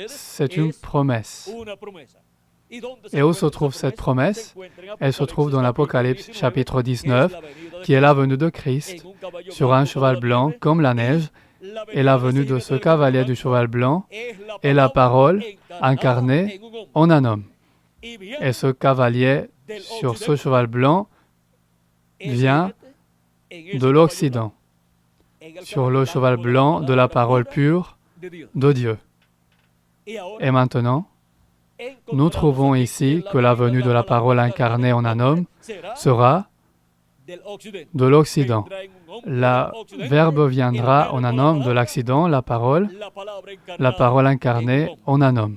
C'est une promesse. Et où se trouve cette promesse? Elle se trouve dans l'Apocalypse chapitre 19, qui est la venue de Christ sur un cheval blanc comme la neige, et la venue de ce cavalier du cheval blanc est la parole incarnée en un homme. Et ce cavalier sur ce cheval blanc vient de l'Occident, sur le cheval blanc de la parole pure de Dieu. Et maintenant, nous trouvons ici que la venue de la parole incarnée en un homme sera de l'Occident. Le Verbe viendra en un homme de l'Occident, la parole incarnée en un homme.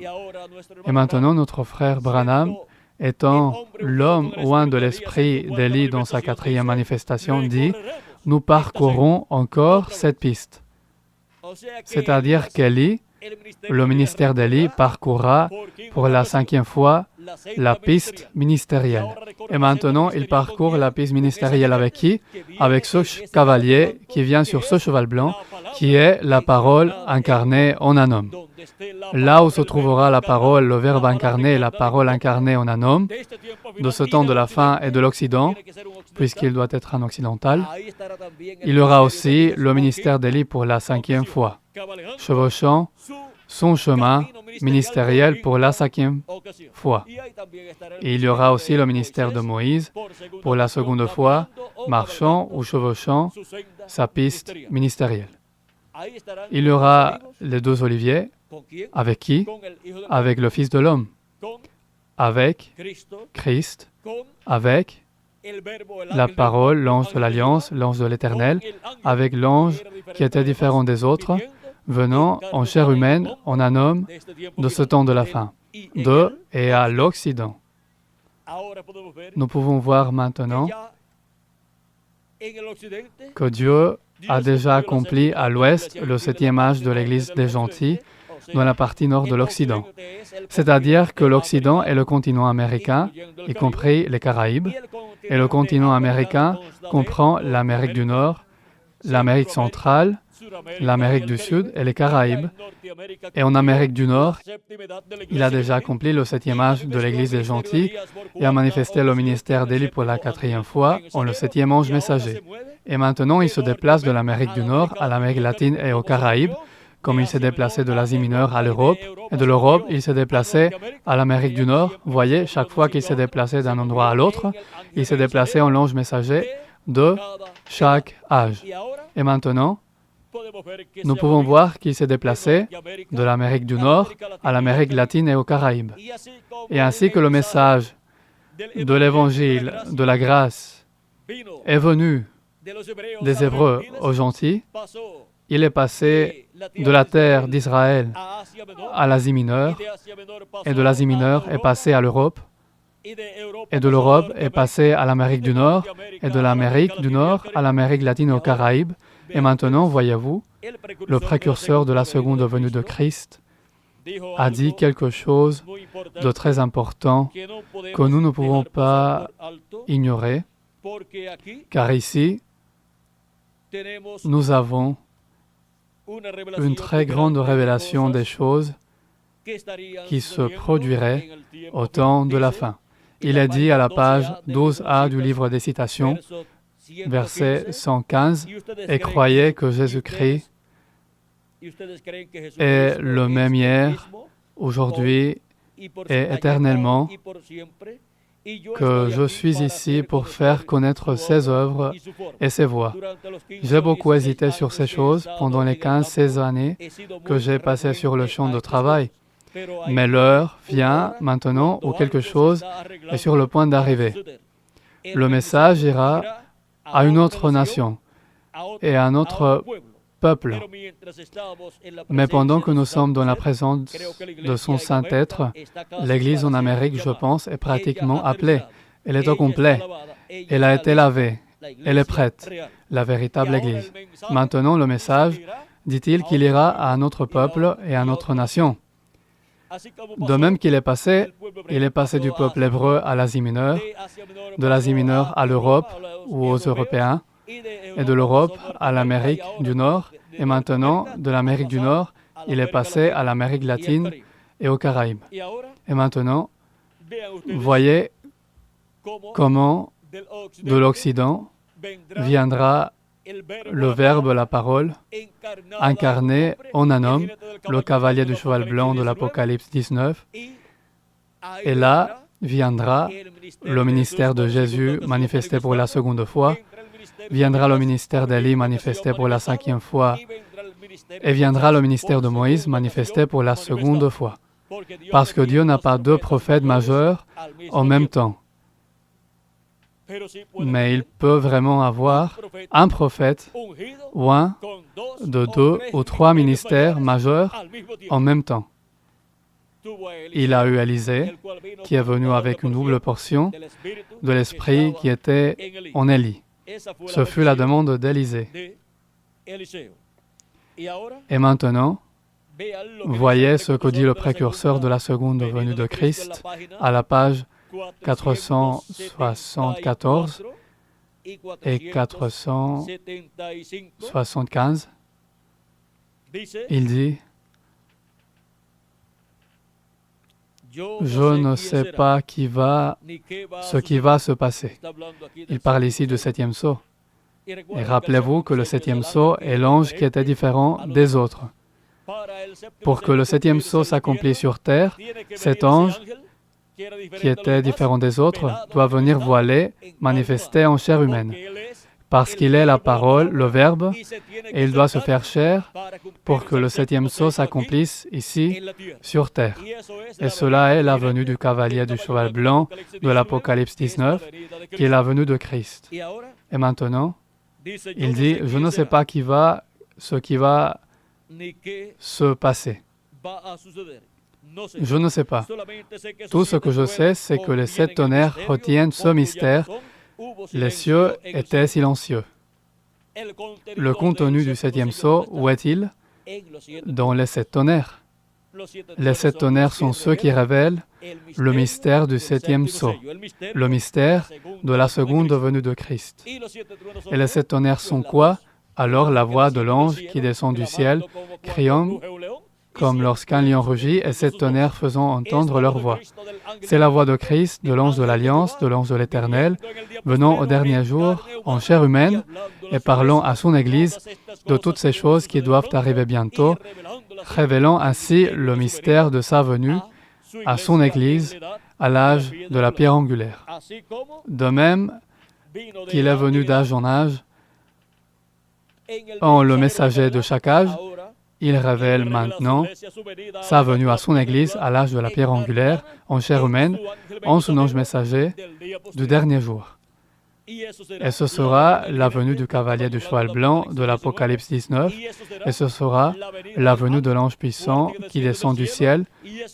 Et maintenant, notre frère Branham, étant l'homme oint de l'esprit d'Élie dans sa 4e manifestation, dit « Nous parcourons encore cette piste ». C'est-à-dire qu'Élie, le ministère d'Élie, parcourra pour la 5e fois la piste ministérielle. Et maintenant, il parcourt la piste ministérielle avec qui? Avec ce cavalier qui vient sur ce cheval blanc, qui est la parole incarnée en un homme. Là où se trouvera la parole, le Verbe incarné et la parole incarnée en un homme, de ce temps de la fin et de l'Occident, puisqu'il doit être un occidental, il y aura aussi le ministère d'Élie pour la 5e fois, chevauchant son chemin ministériel pour la 5e fois. Et il y aura aussi le ministère de Moïse pour la 2e fois, marchant ou chevauchant sa piste ministérielle. Il y aura les 2 oliviers. Avec qui? Avec le Fils de l'homme, avec Christ, avec la parole, l'ange de l'Alliance, l'ange de l'Éternel, avec l'ange qui était différent des autres, venant en chair humaine, en un homme de ce temps de la fin, de et à l'Occident. Nous pouvons voir maintenant que Dieu a déjà accompli à l'ouest le 7e âge de l'Église des gentils dans la partie nord de l'Occident. C'est-à-dire que l'Occident est le continent américain, y compris les Caraïbes, et le continent américain comprend l'Amérique du Nord, l'Amérique centrale, l'Amérique du Sud et les Caraïbes. Et en Amérique du Nord, il a déjà accompli le 7e âge de l'Église des gentils et a manifesté le ministère d'Élie pour la 4e fois en le 7e ange messager. Et maintenant, il se déplace de l'Amérique du Nord à l'Amérique latine et aux Caraïbes, comme il s'est déplacé de l'Asie mineure à l'Europe, et de l'Europe, il s'est déplacé à l'Amérique du Nord. Vous voyez, chaque fois qu'il s'est déplacé d'un endroit à l'autre, il s'est déplacé en l'ange messager de chaque âge. Et maintenant, nous pouvons voir qu'il s'est déplacé de l'Amérique du Nord à l'Amérique latine et aux Caraïbes. Et ainsi que le message de l'Évangile de la grâce est venu des Hébreux aux gentils, il est passé de la terre d'Israël à l'Asie mineure, et de l'Asie mineure est passé à l'Europe, et de l'Europe est passé à l'Amérique du Nord, et de l'Amérique du Nord à l'Amérique latine et aux Caraïbes. Et maintenant, voyez-vous, le précurseur de la seconde venue de Christ a dit quelque chose de très important que nous ne pouvons pas ignorer, car ici, nous avons une très grande révélation des choses qui se produiraient au temps de la fin. Il est dit à la page 12a du livre des citations, verset 115, « Et croyez que Jésus-Christ est le même hier, aujourd'hui et éternellement, que je suis ici pour faire connaître ses œuvres et ses voies. » J'ai beaucoup hésité sur ces choses pendant les 15-16 années que j'ai passées sur le champ de travail. Mais l'heure vient maintenant où quelque chose est sur le point d'arriver. Le message ira à une autre nation et à un autre peuple. Mais pendant que nous sommes dans la présence de son Saint-Être, l'Église en Amérique, je pense, est pratiquement appelée. Elle est au complet. Elle a été lavée. Elle est prête, la véritable Église. Maintenant, le message, dit-il, qu'il ira à un autre peuple et à une autre nation. De même qu'il est passé, il est passé du peuple hébreu à l'Asie mineure, de l'Asie mineure à l'Europe ou aux Européens, et de l'Europe à l'Amérique du Nord, et maintenant, de l'Amérique du Nord, il est passé à l'Amérique latine et aux Caraïbes. Et maintenant, voyez comment de l'Occident viendra le Verbe, la parole, incarné en un homme, le cavalier du cheval blanc de l'Apocalypse 19. Et là, viendra le ministère de Jésus manifesté pour la seconde fois, viendra le ministère d'Élie manifesté pour la 5e fois, et viendra le ministère de Moïse manifesté pour la seconde fois. Parce que Dieu n'a pas deux prophètes majeurs en même temps. Mais il peut vraiment avoir un prophète ou un de 2 ou 3 ministères majeurs en même temps. Il a eu Élisée, qui est venu avec une double portion de l'Esprit qui était en Élie. Ce fut la demande d'Élisée. Et maintenant, voyez ce que dit le précurseur de la seconde venue de Christ à la page 474 et 475. Il dit, « Je ne sais pas ce qui va se passer. » Il parle ici du 7e sceau. Et rappelez-vous que le 7e sceau est l'ange qui était différent des autres. Pour que le 7e sceau s'accomplisse sur terre, cet ange, qui était différent des autres, doit venir voiler, manifester en chair humaine. Parce qu'il est la parole, le Verbe, et il doit se faire chair pour que le 7e sceau s'accomplisse ici, sur terre. Et cela est la venue du cavalier du cheval blanc de l'Apocalypse 19, qui est la venue de Christ. Et maintenant, il dit, je ne sais pas ce qui va se passer. Je ne sais pas. Tout ce que je sais, c'est que les 7 tonnerres retiennent ce mystère. Les cieux étaient silencieux. Le contenu du 7e sceau, où est-il? Dans les 7 tonnerres. Les 7 tonnerres sont ceux qui révèlent le mystère du 7e sceau, le mystère de la seconde venue de Christ. Et les 7 tonnerres sont quoi? Alors la voix de l'ange qui descend du ciel, criant comme lorsqu'un lion rugit, et 7 tonnerres faisant entendre leur voix. C'est la voix de Christ, de l'ange de l'Alliance, de l'ange de l'Éternel, venant au dernier jour en chair humaine et parlant à son Église de toutes ces choses qui doivent arriver bientôt, révélant ainsi le mystère de sa venue à son Église à l'âge de la pierre angulaire. De même qu'il est venu d'âge en âge, en le messager de chaque âge, il révèle maintenant sa venue à son Église à l'âge de la pierre angulaire, en chair humaine, en son ange messager du dernier jour. Et ce sera la venue du cavalier du cheval blanc de l'Apocalypse 19, et ce sera la venue de l'ange puissant qui descend du ciel,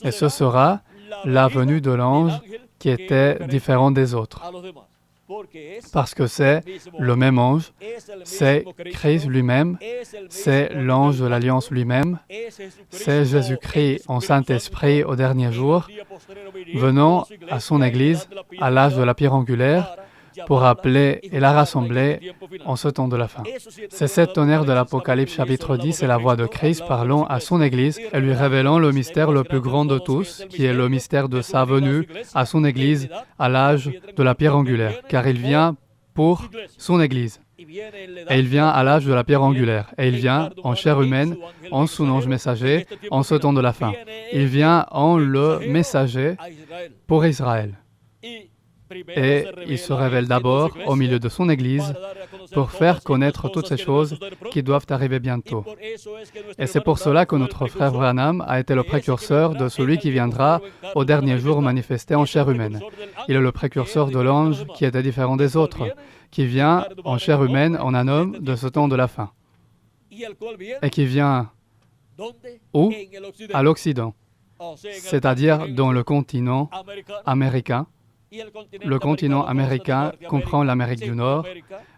et ce sera la venue de l'ange qui était différent des autres. Parce que c'est le même ange, c'est Christ lui-même, c'est l'ange de l'Alliance lui-même, c'est Jésus-Christ en Saint-Esprit au dernier jour, venant à son Église à l'âge de la pierre angulaire pour appeler et la rassembler en ce temps de la fin. Ces 7 tonnerres de l'Apocalypse chapitre 10 c'est la voix de Christ parlant à son Église et lui révélant le mystère le plus grand de tous, qui est le mystère de sa venue à son Église à l'âge de la pierre angulaire, car il vient pour son Église. Et il vient à l'âge de la pierre angulaire, et il vient en chair humaine, en son ange messager, en ce temps de la fin. Il vient en le messager pour Israël. Et il se révèle d'abord au milieu de son Église pour faire connaître toutes ces choses qui doivent arriver bientôt. Et c'est pour cela que notre frère Branham a été le précurseur de celui qui viendra au dernier jour manifesté en chair humaine. Il est le précurseur de l'ange qui était différent des autres, qui vient en chair humaine en un homme de ce temps de la fin. Et qui vient où? À l'Occident, c'est-à-dire dans le continent américain. Le continent américain comprend l'Amérique du Nord,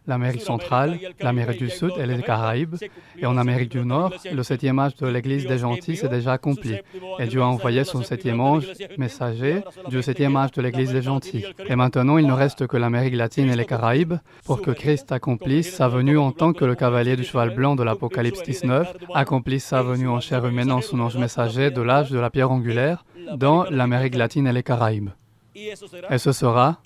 l'Amérique centrale, l'Amérique du Sud et les Caraïbes. Et en Amérique du Nord, le 7e âge de l'Église des gentils s'est déjà accompli. Et Dieu a envoyé son 7e ange messager du 7e âge de l'Église des gentils. Et maintenant, il ne reste que l'Amérique latine et les Caraïbes pour que Christ accomplisse sa venue en tant que le cavalier du cheval blanc de l'Apocalypse 19, accomplisse sa venue en chair humaine en son ange messager de l'âge de la pierre angulaire dans l'Amérique latine et les Caraïbes. Et ce sera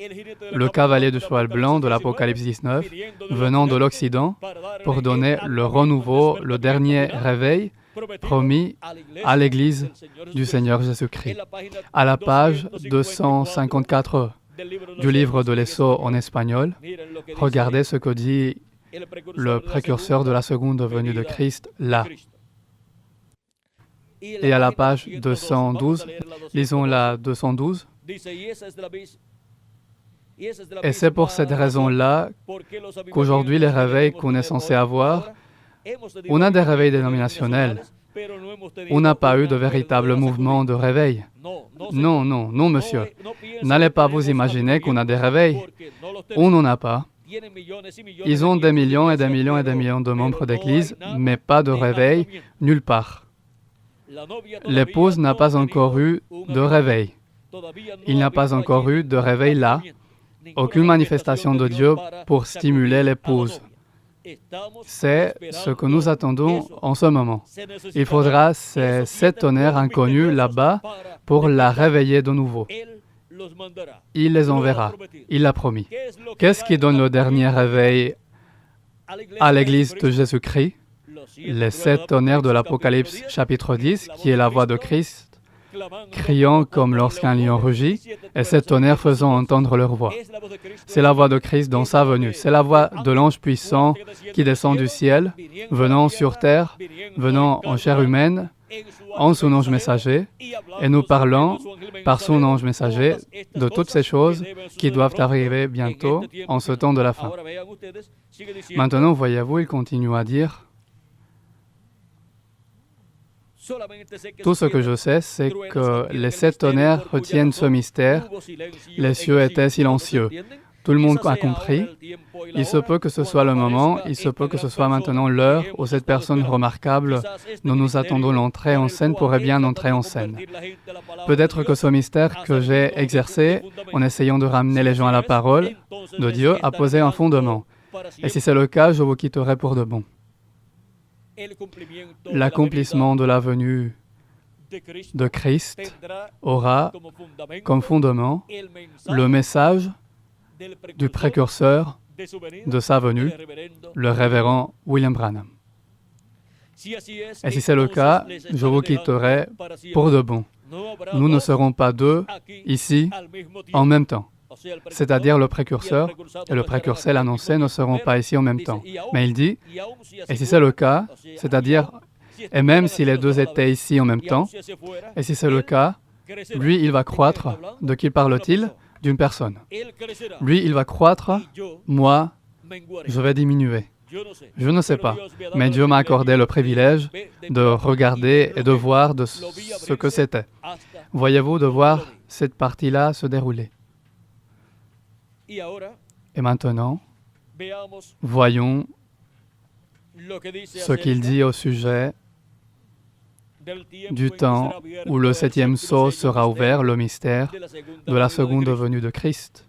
le cavalier du cheval blanc de l'Apocalypse 19 venant de l'Occident pour donner le renouveau, le dernier réveil promis à l'Église du Seigneur Jésus-Christ. À la page 254 du livre de l'Esso en espagnol, regardez ce que dit le précurseur de la seconde venue de Christ là. Et à la page 212, lisons la 212. Et c'est pour cette raison-là qu'aujourd'hui, les réveils qu'on est censé avoir, on a des réveils dénominationnels. On n'a pas eu de véritable mouvement de réveil. Non, non, non, monsieur. N'allez pas vous imaginer qu'on a des réveils. On n'en a pas. Ils ont des millions et des millions et des millions de membres d'église, mais pas de réveil nulle part. L'épouse n'a pas encore eu de réveil. Il n'y a pas encore eu de réveil là. Aucune manifestation de Dieu pour stimuler l'épouse. C'est ce que nous attendons en ce moment. Il faudra ces 7 tonnerres inconnus là-bas pour la réveiller de nouveau. Il les enverra. Il l'a promis. Qu'est-ce qui donne le dernier réveil à l'Église de Jésus-Christ? Les 7 tonnerres de l'Apocalypse chapitre 10, qui est la voix de Christ, criant comme lorsqu'un lion rugit, et 7 tonnerres faisant entendre leur voix. C'est la voix de Christ dans sa venue. C'est la voix de l'ange puissant qui descend du ciel, venant sur terre, venant en chair humaine, en son ange messager, et nous parlons par son ange messager de toutes ces choses qui doivent arriver bientôt en ce temps de la fin. Maintenant, voyez-vous, il continue à dire, tout ce que je sais, c'est que les 7 tonnerres retiennent ce mystère. Les cieux étaient silencieux. Tout le monde a compris. Il se peut que ce soit le moment, il se peut que ce soit maintenant l'heure où cette personne remarquable dont nous attendons l'entrée en scène pourrait bien entrer en scène. Peut-être que ce mystère que j'ai exercé en essayant de ramener les gens à la parole de Dieu a posé un fondement. Et si c'est le cas, je vous quitterai pour de bon. L'accomplissement de la venue de Christ aura comme fondement le message du précurseur de sa venue, le révérend William Branham. Et si c'est le cas, je vous quitterai pour de bon. Nous ne serons pas 2 ici en même temps. C'est-à-dire le précurseur et le précurseur annoncé ne seront pas ici en même temps. Mais il dit, et si c'est le cas, c'est-à-dire, et même si les 2 étaient ici en même temps, et si c'est le cas, lui, il va croître. De qui parle-t-il? D'une personne. Lui, il va croître, moi, je vais diminuer. Je ne sais pas, mais Dieu m'a accordé le privilège de regarder et de voir de ce que c'était. Voyez-vous, de voir cette partie-là se dérouler. Et maintenant, voyons ce qu'il dit au sujet du temps où le 7e sceau sera ouvert, le mystère de la seconde venue de Christ.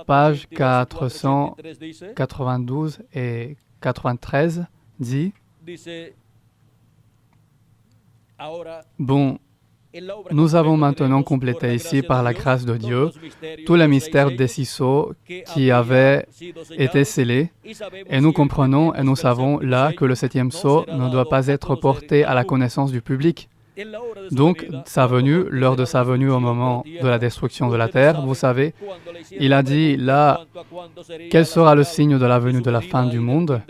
Page 492 et 93 dit, bon, nous avons maintenant complété ici, par la grâce de Dieu, tous les mystères des 6 sceaux qui avaient été scellés, et nous comprenons et nous savons là que le 7e sceau ne doit pas être porté à la connaissance du public. Donc, sa venue, l'heure de sa venue au moment de la destruction de la terre, vous savez, il a dit là, quel sera le signe de la venue de la fin du monde?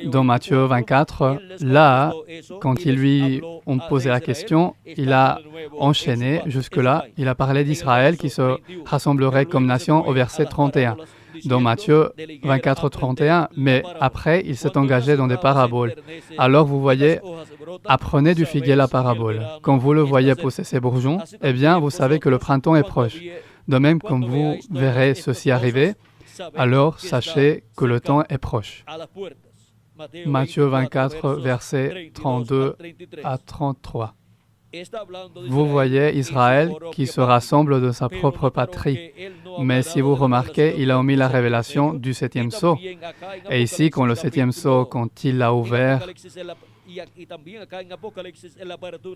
Dans Matthieu 24, là, quand ils lui ont posé la question, il a enchaîné jusque-là, il a parlé d'Israël qui se rassemblerait comme nation au verset 31. Dans Matthieu 24, 31, mais après, il s'est engagé dans des paraboles. Alors, vous voyez, apprenez du figuier la parabole. Quand vous le voyez pousser ses bourgeons, eh bien, vous savez que le printemps est proche. De même, quand vous verrez ceci arriver, alors sachez que le temps est proche. Matthieu 24, versets 32 à 33. Vous voyez Israël qui se rassemble de sa propre patrie. Mais si vous remarquez, il a omis la révélation du 7e sceau. Et ici, quand le 7e sceau, quand il l'a ouvert,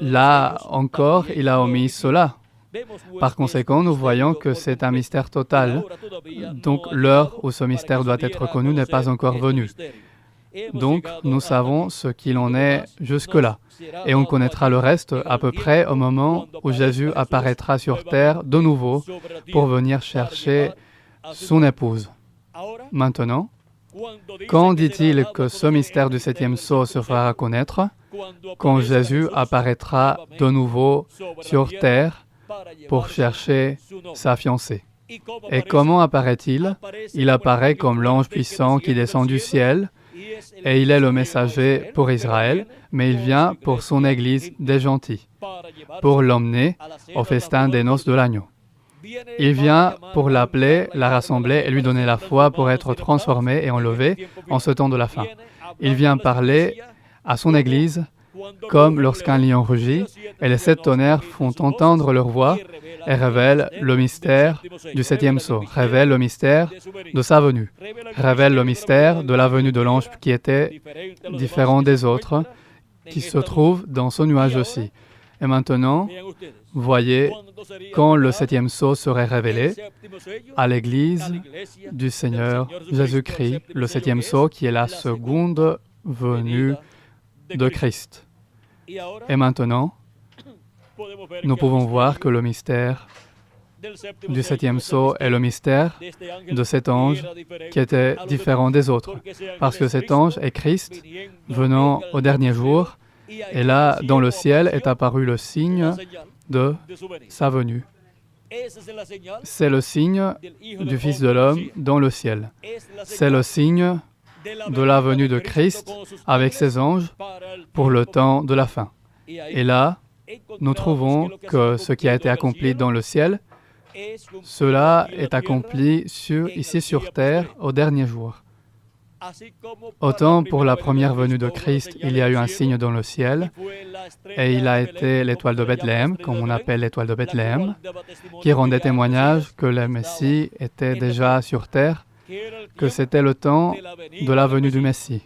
là encore, il a omis cela. Par conséquent, nous voyons que c'est un mystère total. Donc, l'heure où ce mystère doit être connu n'est pas encore venue. Donc, nous savons ce qu'il en est jusque-là. Et on connaîtra le reste à peu près au moment où Jésus apparaîtra sur terre de nouveau pour venir chercher son épouse. Maintenant, quand dit-il que ce mystère du septième sceau se fera connaître? Quand Jésus apparaîtra de nouveau sur terre pour chercher sa fiancée. Et comment apparaît-il? Il apparaît comme l'ange puissant qui descend du ciel, et il est le messager pour Israël, mais il vient pour son Église des gentils, pour l'emmener au festin des noces de l'agneau. Il vient pour l'appeler, la rassembler et lui donner la foi pour être transformé et enlevé en ce temps de la fin. Il vient parler à son Église comme lorsqu'un lion rugit et les 7 tonnerres font entendre leur voix et révèlent le mystère du septième sceau, révèlent le mystère de sa venue, révèlent le mystère de la venue de l'ange qui était différent des autres, qui se trouve dans ce nuage aussi. Et maintenant, voyez, quand le septième sceau serait révélé à l'Église du Seigneur Jésus-Christ, le septième sceau qui est la seconde venue de Christ. Et maintenant, nous pouvons voir que le mystère du septième sceau est le mystère de cet ange qui était différent des autres. Parce que cet ange est Christ venant au dernier jour, et là, dans le ciel, est apparu le signe de sa venue. C'est le signe du Fils de l'homme dans le ciel. C'est le signe de la venue de Christ avec ses anges pour le temps de la fin. Et là, nous trouvons que ce qui a été accompli dans le ciel, cela est accompli ici sur terre au dernier jour. Autant pour la première venue de Christ, il y a eu un signe dans le ciel, et il a été l'étoile de Bethléem, comme on appelle l'étoile de Bethléem, qui rendait témoignage que le Messie était déjà sur terre, que c'était le temps de la venue du Messie.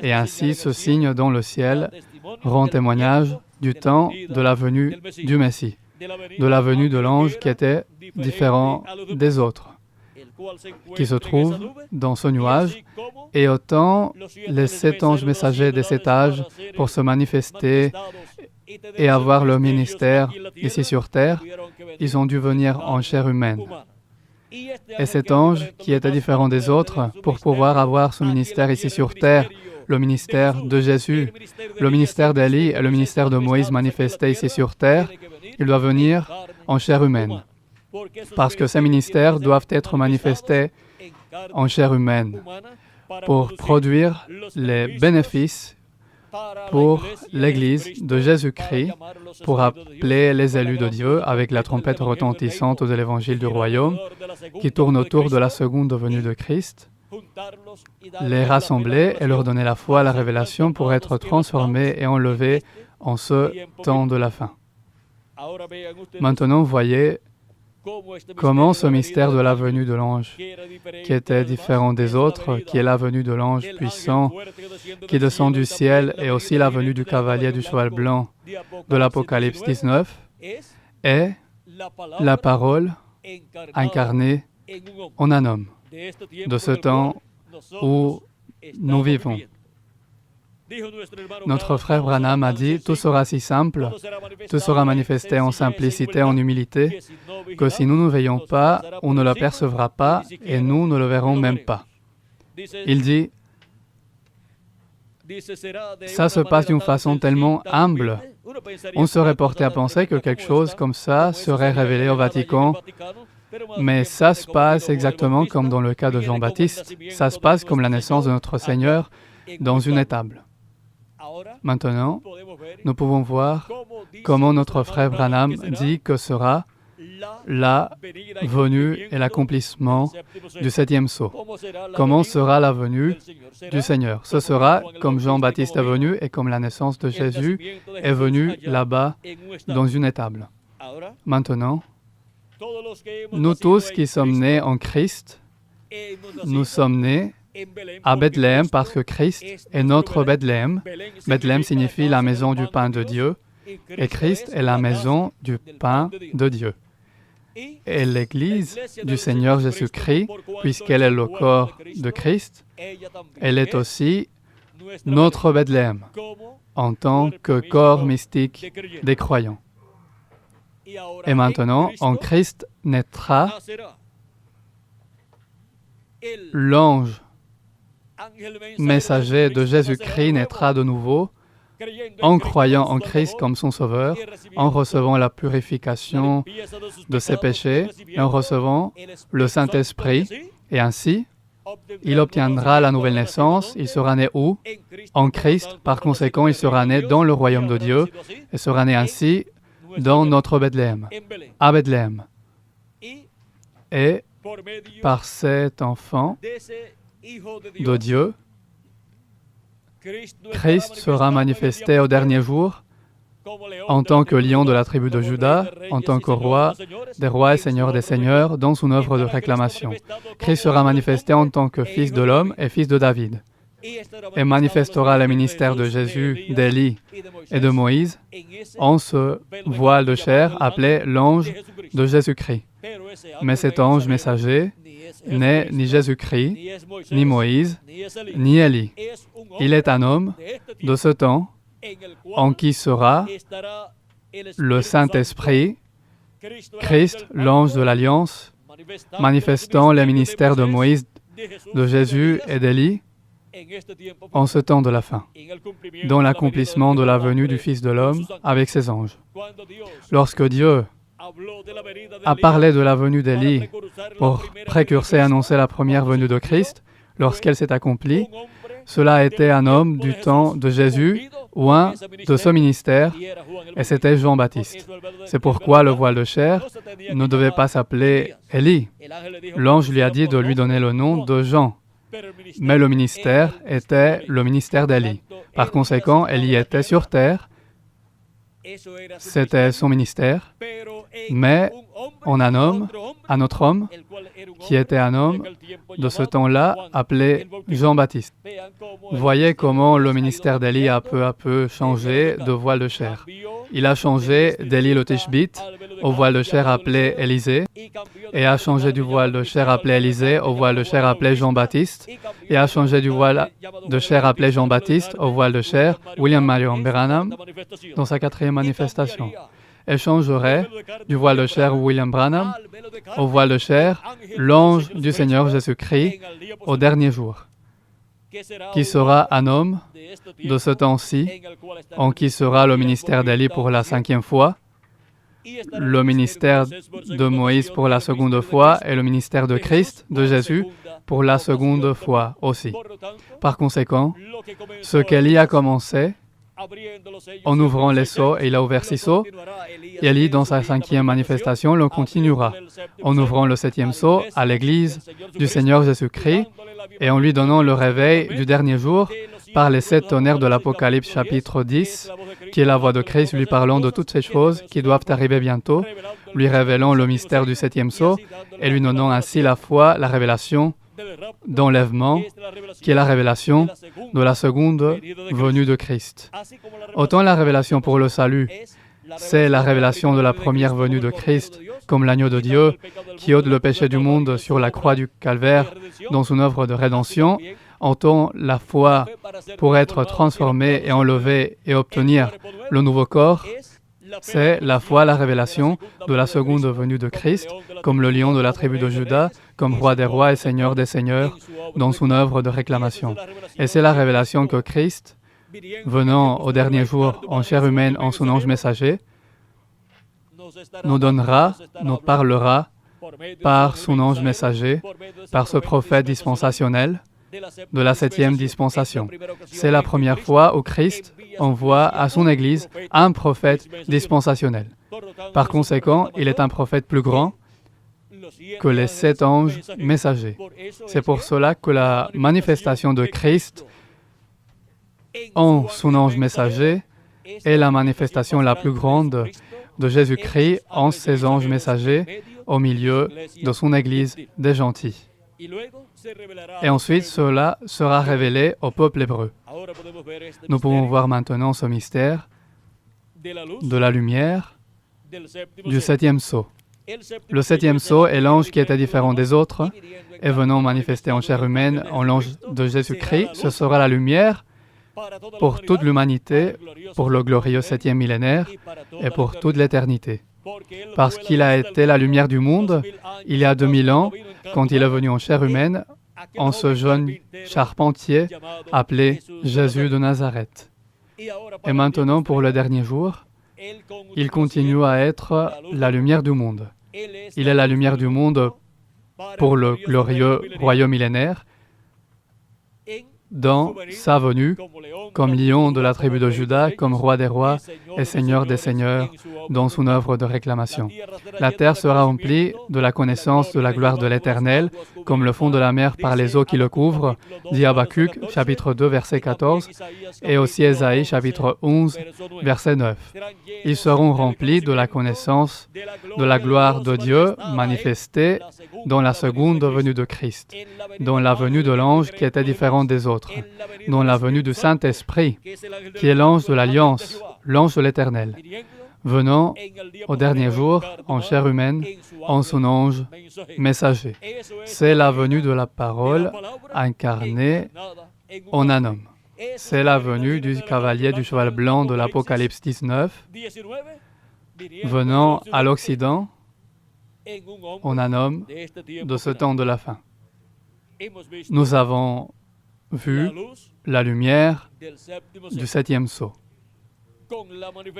Et ainsi, ce signe dans le ciel rend témoignage du temps de la venue du Messie, de la venue de l'ange qui était différent des autres, qui se trouve dans ce nuage, et autant les 7 anges messagers des 7 âges pour se manifester et avoir leur ministère ici sur terre, ils ont dû venir en chair humaine. Et cet ange, qui était différent des autres, pour pouvoir avoir son ministère ici sur terre, le ministère de Jésus, le ministère d'Élie et le ministère de Moïse manifesté ici sur terre, il doit venir en chair humaine. Parce que ces ministères doivent être manifestés en chair humaine pour produire les bénéfices pour l'Église de Jésus-Christ, pour appeler les élus de Dieu avec la trompette retentissante de l'Évangile du Royaume qui tourne autour de la seconde venue de Christ, les rassembler et leur donner la foi à la révélation pour être transformés et enlevés en ce temps de la fin. Maintenant, voyez comment ce mystère de la venue de l'ange, qui était différent des autres, qui est la venue de l'ange puissant, qui descend du ciel, et aussi la venue du cavalier du cheval blanc de l'Apocalypse 19, est la parole incarnée en un homme, de ce temps où nous vivons. Notre frère Branham a dit, tout sera si simple, tout sera manifesté en simplicité, en humilité, que si nous ne veillons pas, on ne le percevra pas et nous ne le verrons même pas. Il dit, ça se passe d'une façon tellement humble. On serait porté à penser que quelque chose comme ça serait révélé au Vatican, mais ça se passe exactement comme dans le cas de Jean-Baptiste. Ça se passe comme la naissance de notre Seigneur dans une étable. Maintenant, nous pouvons voir comment notre frère Branham dit que sera la venue et l'accomplissement du septième sceau. Comment sera la venue du Seigneur? Ce sera comme Jean-Baptiste est venu et comme la naissance de Jésus est venue là-bas dans une étable. Maintenant, nous tous qui sommes nés en Christ, nous sommes nés à Bethléem parce que Christ est notre Bethléem. Bethléem signifie la maison du pain de Dieu et Christ est la maison du pain de Dieu. Et l'Église du Seigneur Jésus-Christ, puisqu'elle est le corps de Christ, elle est aussi notre Bethléem, en tant que corps mystique des croyants. Et maintenant, en Christ naîtra l'ange messager de Jésus-Christ naîtra de nouveau en croyant en Christ comme son Sauveur, en recevant la purification de ses péchés, et en recevant le Saint-Esprit. Et ainsi, il obtiendra la nouvelle naissance. Il sera né où? En Christ. Par conséquent, il sera né dans le royaume de Dieu et sera né ainsi dans notre Bethléem, à Bethléem. Et par cet enfant de Dieu, Christ sera manifesté au dernier jour en tant que lion de la tribu de Juda, en tant que roi des rois et seigneur des seigneurs, dans son œuvre de réclamation. Christ sera manifesté en tant que fils de l'homme et fils de David, et manifestera le ministère de Jésus, d'Élie et de Moïse en ce voile de chair appelé l'ange de Jésus-Christ. Mais cet ange messager n'est ni Jésus-Christ, ni Moïse, ni Élie. Il est un homme de ce temps en qui sera le Saint-Esprit, Christ, l'ange de l'Alliance, manifestant les ministères de Moïse, de Jésus et d'Élie en ce temps de la fin, dans l'accomplissement de la venue du Fils de l'homme avec ses anges. Lorsque Dieu a parlé de la venue d'Élie pour précurser et annoncer la première venue de Christ, lorsqu'elle s'est accomplie, cela a été un homme du temps de Jésus ou un de ce ministère, et c'était Jean-Baptiste. C'est pourquoi le voile de chair ne devait pas s'appeler Élie. L'ange lui a dit de lui donner le nom de Jean, mais le ministère était le ministère d'Élie. Par conséquent, Élie était sur terre, c'était son ministère, mais on a un autre homme, qui était un homme de ce temps-là, appelé Jean-Baptiste. Voyez comment le ministère d'Élie a peu à peu changé de voile de chair. Il a changé d'Élie le Tishbite au voile de chair appelé Élisée, et a changé du voile de chair appelé Élisée au voile de chair appelé Jean-Baptiste, et a changé du voile de chair appelé Jean-Baptiste au voile de chair William Marion Branham dans sa 4e manifestation. Elle changerait du voile de chair William Branham au voile de chair l'ange du Seigneur Jésus-Christ au dernier jour, qui sera un homme de ce temps-ci, en qui sera le ministère d'Élie pour la 5e fois, le ministère de Moïse pour la 2e fois et le ministère de Christ, de Jésus, pour la 2e fois aussi. Par conséquent, ce qu'Élie a commencé, en ouvrant les sceaux, et il a ouvert 6 sceaux, Élie, dans sa 5e manifestation, le continuera, en ouvrant le 7e sceau à l'Église du Seigneur Jésus-Christ et en lui donnant le réveil du dernier jour par les 7 tonnerres de l'Apocalypse chapitre 10, qui est la voix de Christ lui parlant de toutes ces choses qui doivent arriver bientôt, lui révélant le mystère du 7e sceau et lui donnant ainsi la foi, la révélation d'enlèvement, qui est la révélation de la 2e venue de Christ. Autant la révélation pour le salut, c'est la révélation de la première venue de Christ, comme l'agneau de Dieu, qui ôte le péché du monde sur la croix du Calvaire dans son œuvre de rédemption, autant la foi pour être transformée et enlevée et obtenir le nouveau corps, c'est la foi, la révélation de la 2e venue de Christ, comme le lion de la tribu de Juda, comme roi des rois et seigneur des seigneurs, dans son œuvre de réclamation. Et c'est la révélation que Christ, venant au dernier jour en chair humaine en son ange messager, nous donnera, nous parlera par son ange messager, par ce prophète dispensationnel de la 7e dispensation. C'est la première fois où Christ envoie à son Église un prophète dispensationnel. Par conséquent, il est un prophète plus grand que les 7 anges messagers. C'est pour cela que la manifestation de Christ en son ange messager est la manifestation la plus grande de Jésus-Christ en ses anges messagers au milieu de son Église des gentils. Et ensuite, cela sera révélé au peuple hébreu. Nous pouvons voir maintenant ce mystère de la lumière du 7e sceau. Le 7e sceau est l'ange qui était différent des autres et venant manifester en chair humaine en l'ange de Jésus-Christ. Ce sera la lumière pour toute l'humanité, pour le glorieux 7e millénaire et pour toute l'éternité. Parce qu'il a été la lumière du monde il y a 2000 ans, quand il est venu en chair humaine, en ce jeune charpentier appelé Jésus de Nazareth. Et maintenant, pour le dernier jour, il continue à être la lumière du monde. Il est la lumière du monde pour le glorieux royaume millénaire, dans sa venue, comme lion de la tribu de Juda, comme roi des rois et seigneur des seigneurs, dans son œuvre de réclamation. La terre sera remplie de la connaissance de la gloire de l'Éternel, comme le fond de la mer par les eaux qui le couvrent, dit Habacuc, chapitre 2, verset 14, et aussi Ésaïe, chapitre 11, verset 9. Ils seront remplis de la connaissance de la gloire de Dieu manifestée dans la seconde venue de Christ, dans la venue de l'ange qui était différente des autres, dans la venue du Saint-Esprit, qui est l'ange de l'Alliance, l'ange de l'Éternel, venant au dernier jour en chair humaine, en son ange messager. C'est la venue de la parole incarnée en un homme. C'est la venue du cavalier du cheval blanc de l'Apocalypse 19, venant à l'Occident en un homme de ce temps de la fin. Nous avons vu la lumière du 7e sceau.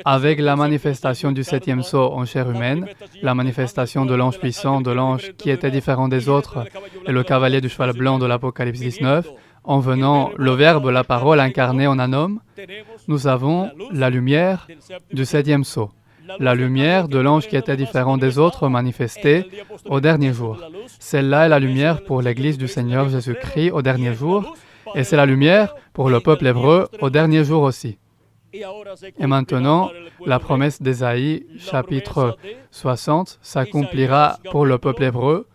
Avec la manifestation du 7e sceau en chair humaine, la manifestation de l'ange puissant, de l'ange qui était différent des autres, et le cavalier du cheval blanc de l'Apocalypse 19, en venant le Verbe, la parole incarnée en un homme, nous avons la lumière du 7e sceau, la lumière de l'ange qui était différent des autres manifestée au dernier jour. Celle-là est la lumière pour l'Église du Seigneur Jésus-Christ au dernier jour, et c'est la lumière pour le peuple hébreu au dernier jour aussi. Et maintenant, la promesse d'Ésaïe, chapitre 60, s'accomplira pour le peuple hébreu,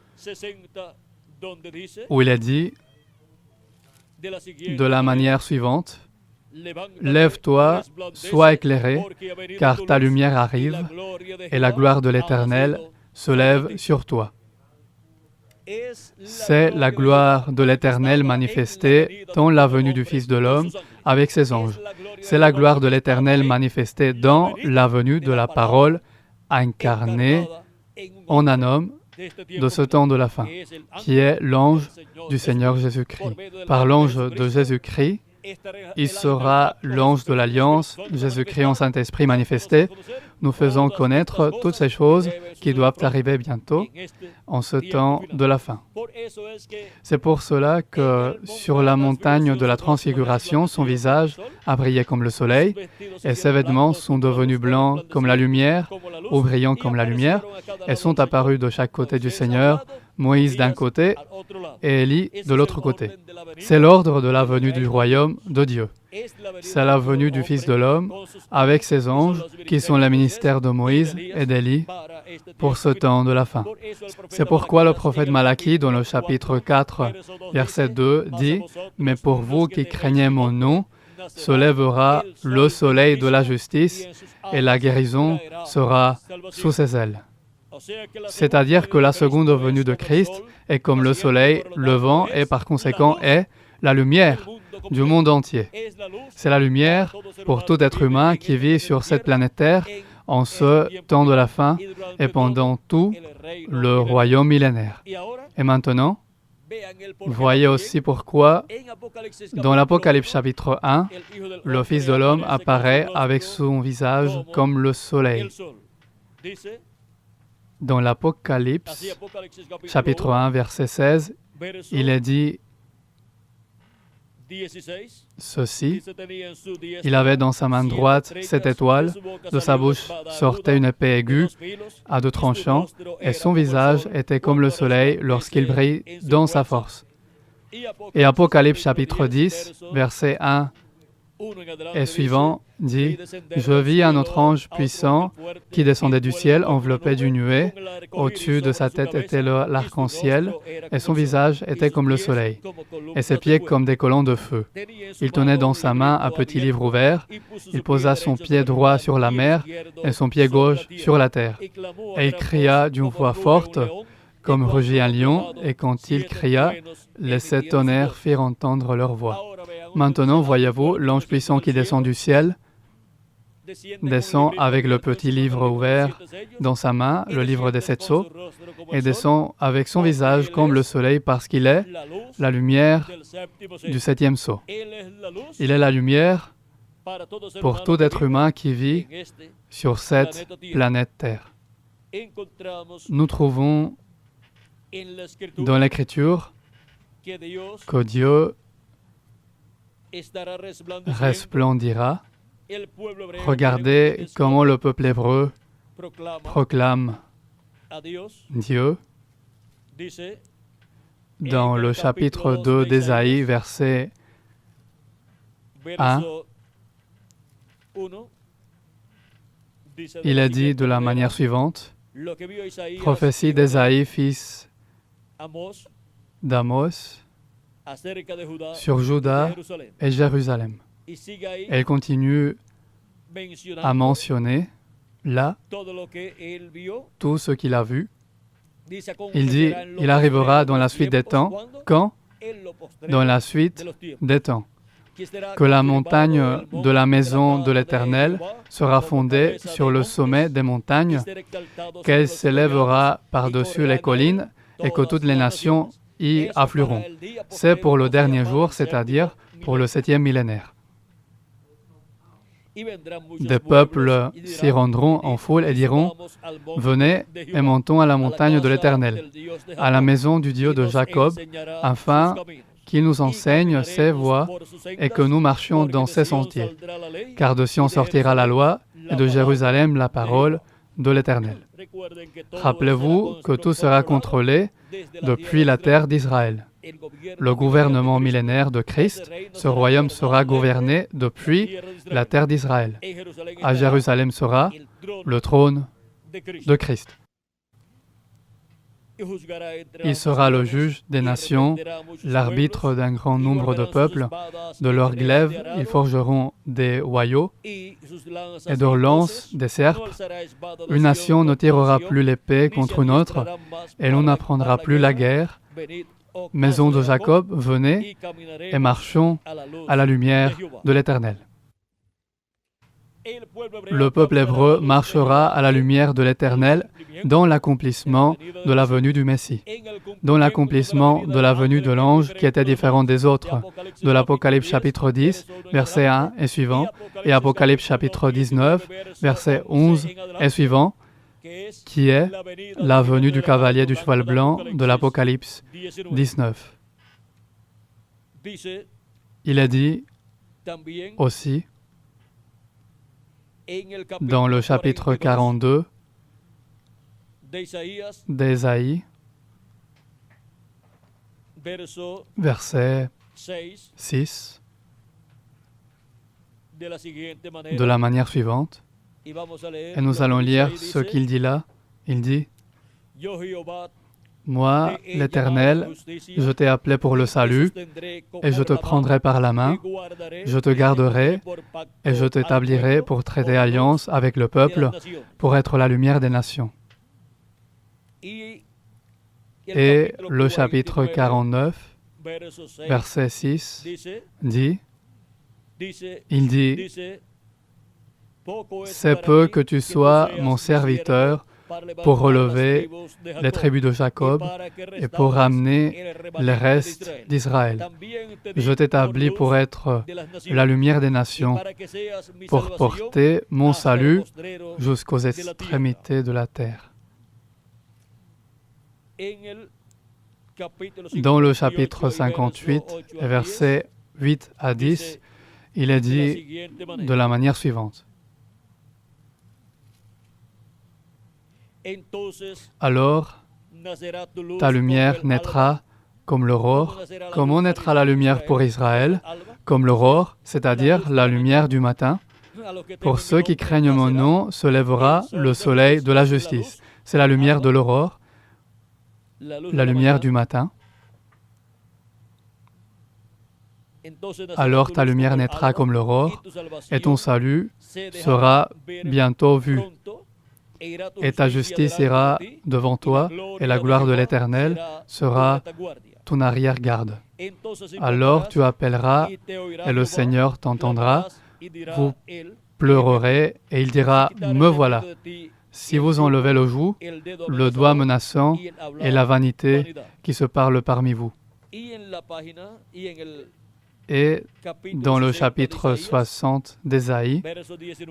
où il est dit de la manière suivante: « Lève-toi, sois éclairé, car ta lumière arrive, et la gloire de l'Éternel se lève sur toi. » C'est la gloire de l'Éternel manifestée dans la venue du Fils de l'homme avec ses anges. C'est la gloire de l'Éternel manifestée dans la venue de la parole incarnée en un homme de ce temps de la fin, qui est l'ange du Seigneur Jésus-Christ. Par l'ange de Jésus-Christ, il sera l'ange de l'Alliance, Jésus-Christ en Saint-Esprit manifesté, nous faisant connaître toutes ces choses qui doivent arriver bientôt en ce temps de la fin. C'est pour cela que sur la montagne de la Transfiguration, son visage a brillé comme le soleil et ses vêtements sont devenus blancs comme la lumière ou brillants comme la lumière et sont apparus de chaque côté du Seigneur, Moïse d'un côté et Élie de l'autre côté. C'est l'ordre de la venue du royaume de Dieu. C'est la venue du Fils de l'homme avec ses anges qui sont les ministères de Moïse et d'Élie pour ce temps de la fin. C'est pourquoi le prophète Malachie, dans le chapitre 4, verset 2, dit « Mais pour vous qui craignez mon nom, se lèvera le soleil de la justice et la guérison sera sous ses ailes. » C'est-à-dire que la seconde venue de Christ est comme le soleil levant et par conséquent est la lumière du monde entier. C'est la lumière pour tout être humain qui vit sur cette planète Terre en ce temps de la fin et pendant tout le royaume millénaire. Et maintenant, voyez aussi pourquoi dans l'Apocalypse chapitre 1, le Fils de l'homme apparaît avec son visage comme le soleil. Dans l'Apocalypse chapitre 1, verset 16, il est dit ceci: il avait dans sa main droite 7 étoiles, de sa bouche sortait une épée aiguë à 2 tranchants, et son visage était comme le soleil lorsqu'il brille dans sa force. Et Apocalypse chapitre 10, verset 1 et suivant, dit « Je vis un autre ange puissant qui descendait du ciel, enveloppé d'une nuée. Au-dessus de sa tête était l'arc-en-ciel, et son visage était comme le soleil, et ses pieds comme des colonnes de feu. Il tenait dans sa main un petit livre ouvert. Il posa son pied droit sur la mer, et son pied gauche sur la terre. Et il cria d'une voix forte, comme rugit un lion, et quand il cria, les 7 tonnerres firent entendre leur voix. » Maintenant, voyez-vous, l'ange puissant qui descend du ciel descend avec le petit livre ouvert dans sa main, le livre des 7 sceaux, et descend avec son visage comme le soleil parce qu'il est la lumière du 7e sceau. Il est la lumière pour tout être humain qui vit sur cette planète Terre. Nous trouvons dans l'Écriture que Dieu resplendira. Regardez comment le peuple hébreu proclame Dieu dans le chapitre 2 d'Ésaïe, verset 1. Il est dit de la manière suivante, prophétie d'Ésaïe, fils d'Amos, sur Juda et Jérusalem. Elle continue à mentionner là tout ce qu'il a vu. Il dit, il arrivera dans la suite des temps. Quand? Dans la suite des temps. Que la montagne de la maison de l'Éternel sera fondée sur le sommet des montagnes, qu'elle s'élèvera par-dessus les collines et que toutes les nations y afflueront. C'est pour le dernier jour, c'est-à-dire pour le 7e millénaire. Des peuples s'y rendront en foule et diront, « Venez et montons à la montagne de l'Éternel, à la maison du Dieu de Jacob, afin qu'il nous enseigne ses voies et que nous marchions dans ses sentiers. Car de Sion sortira la loi et de Jérusalem la parole de l'Éternel. » Rappelez-vous que tout sera contrôlé depuis la terre d'Israël. Le gouvernement millénaire de Christ, ce royaume sera gouverné depuis la terre d'Israël. À Jérusalem sera le trône de Christ. Il sera le juge des nations, l'arbitre d'un grand nombre de peuples. De leurs glaives, ils forgeront des hoyaux et de leurs lances des serpes. Une nation ne tirera plus l'épée contre une autre et l'on n'apprendra plus la guerre. Maison de Jacob, venez et marchons à la lumière de l'Éternel. Le peuple hébreu marchera à la lumière de l'Éternel dans l'accomplissement de la venue du Messie, dans l'accomplissement de la venue de l'ange qui était différent des autres, de l'Apocalypse chapitre 10, verset 1 et suivant, et Apocalypse chapitre 19, verset 11 et suivant, qui est la venue du cavalier du cheval blanc de l'Apocalypse 19. Il est dit aussi dans le chapitre 42 d'Ésaïe, verset 6, de la manière suivante. Et nous allons lire ce qu'il dit là. Il dit, « Moi, l'Éternel, je t'ai appelé pour le salut, et je te prendrai par la main, je te garderai, et je t'établirai pour traiter alliance avec le peuple, pour être la lumière des nations. » Et le chapitre 49, verset 6, dit, il dit, « C'est peu que tu sois mon serviteur pour relever les tribus de Jacob et pour ramener les restes d'Israël. Je t'établis pour être la lumière des nations, pour porter mon salut jusqu'aux extrémités de la terre. » Dans le chapitre 58, versets 8 à 10, il est dit de la manière suivante. Alors, ta lumière naîtra comme l'aurore. Comment naîtra la lumière pour Israël? Comme l'aurore, c'est-à-dire la lumière du matin. Pour ceux qui craignent mon nom, se lèvera le soleil de la justice. C'est la lumière de l'aurore, la lumière du matin. Alors ta lumière naîtra comme l'aurore, et ton salut sera bientôt vu. Et ta justice ira devant toi, et la gloire de l'Éternel sera ton arrière-garde. Alors tu appelleras et le Seigneur t'entendra. Vous pleurerez et il dira, me voilà. Si vous enlevez le joug, le doigt menaçant et la vanité qui se parlent parmi vous. Et dans le chapitre 60 d'Ésaïe,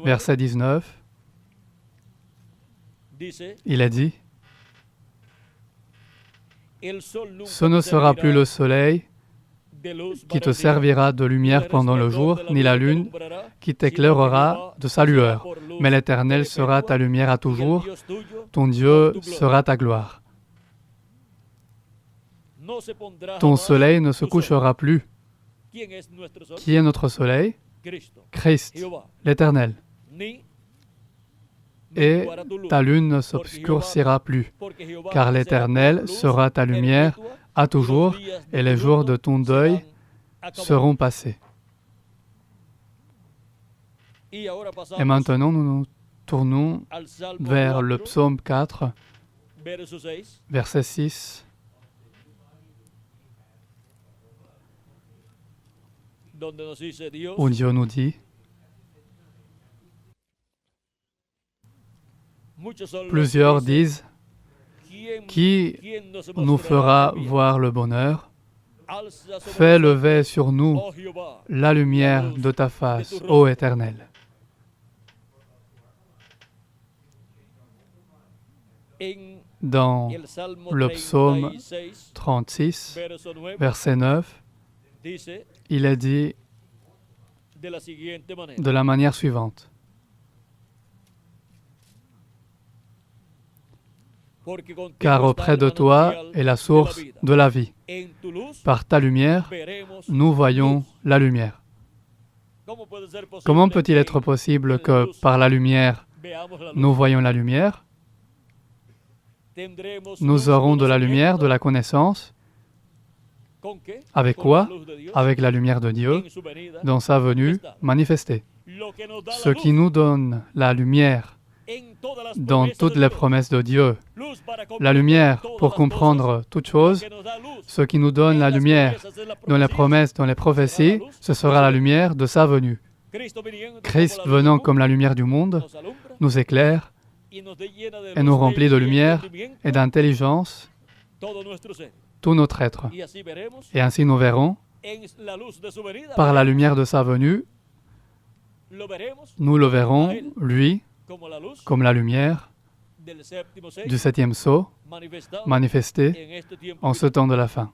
verset 19, il est dit, ce ne sera plus le soleil qui te servira de lumière pendant le jour, ni la lune qui t'éclairera de sa lueur. Mais l'Éternel sera ta lumière à toujours, ton Dieu sera ta gloire. Ton soleil ne se couchera plus. Qui est notre soleil? Christ, l'Éternel. Et ta lune ne s'obscurcira plus, car l'Éternel sera ta lumière à toujours, et les jours de ton deuil seront passés. Et maintenant, nous nous tournons vers le psaume 4, verset 6, où Dieu nous dit, plusieurs disent, qui nous fera voir le bonheur? Fais lever sur nous la lumière de ta face, ô Éternel. Dans le psaume 36, verset 9, il est dit de la manière suivante. Car auprès de toi est la source de la vie. Par ta lumière, nous voyons la lumière. Comment peut-il être possible que par la lumière, nous voyons la lumière? Nous aurons de la lumière, de la connaissance. Avec quoi? Avec la lumière de Dieu, dans sa venue manifestée. Ce qui nous donne la lumière dans toutes les promesses de Dieu, la lumière pour comprendre toutes choses, ce qui nous donne la lumière dans les promesses, dans les prophéties, ce sera la lumière de sa venue. Christ venant comme la lumière du monde, nous éclaire et nous remplit de lumière et d'intelligence tout notre être. Et ainsi nous verrons, par la lumière de sa venue, nous le verrons, lui, comme la lumière du septième sceau manifesté en ce temps de la fin.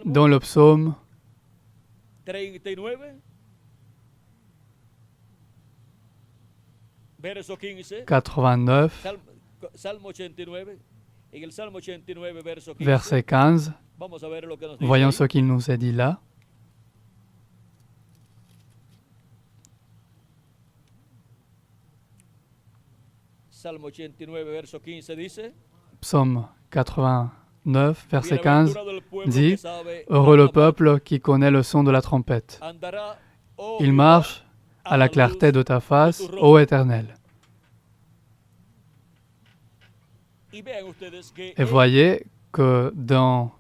Dans le psaume 89, verset 15, voyons ce qu'il nous est dit là. Psaume 89, verset 15, dit « Heureux le peuple qui connaît le son de la trompette. Il marche à la clarté de ta face, ô Éternel. » Et voyez que dans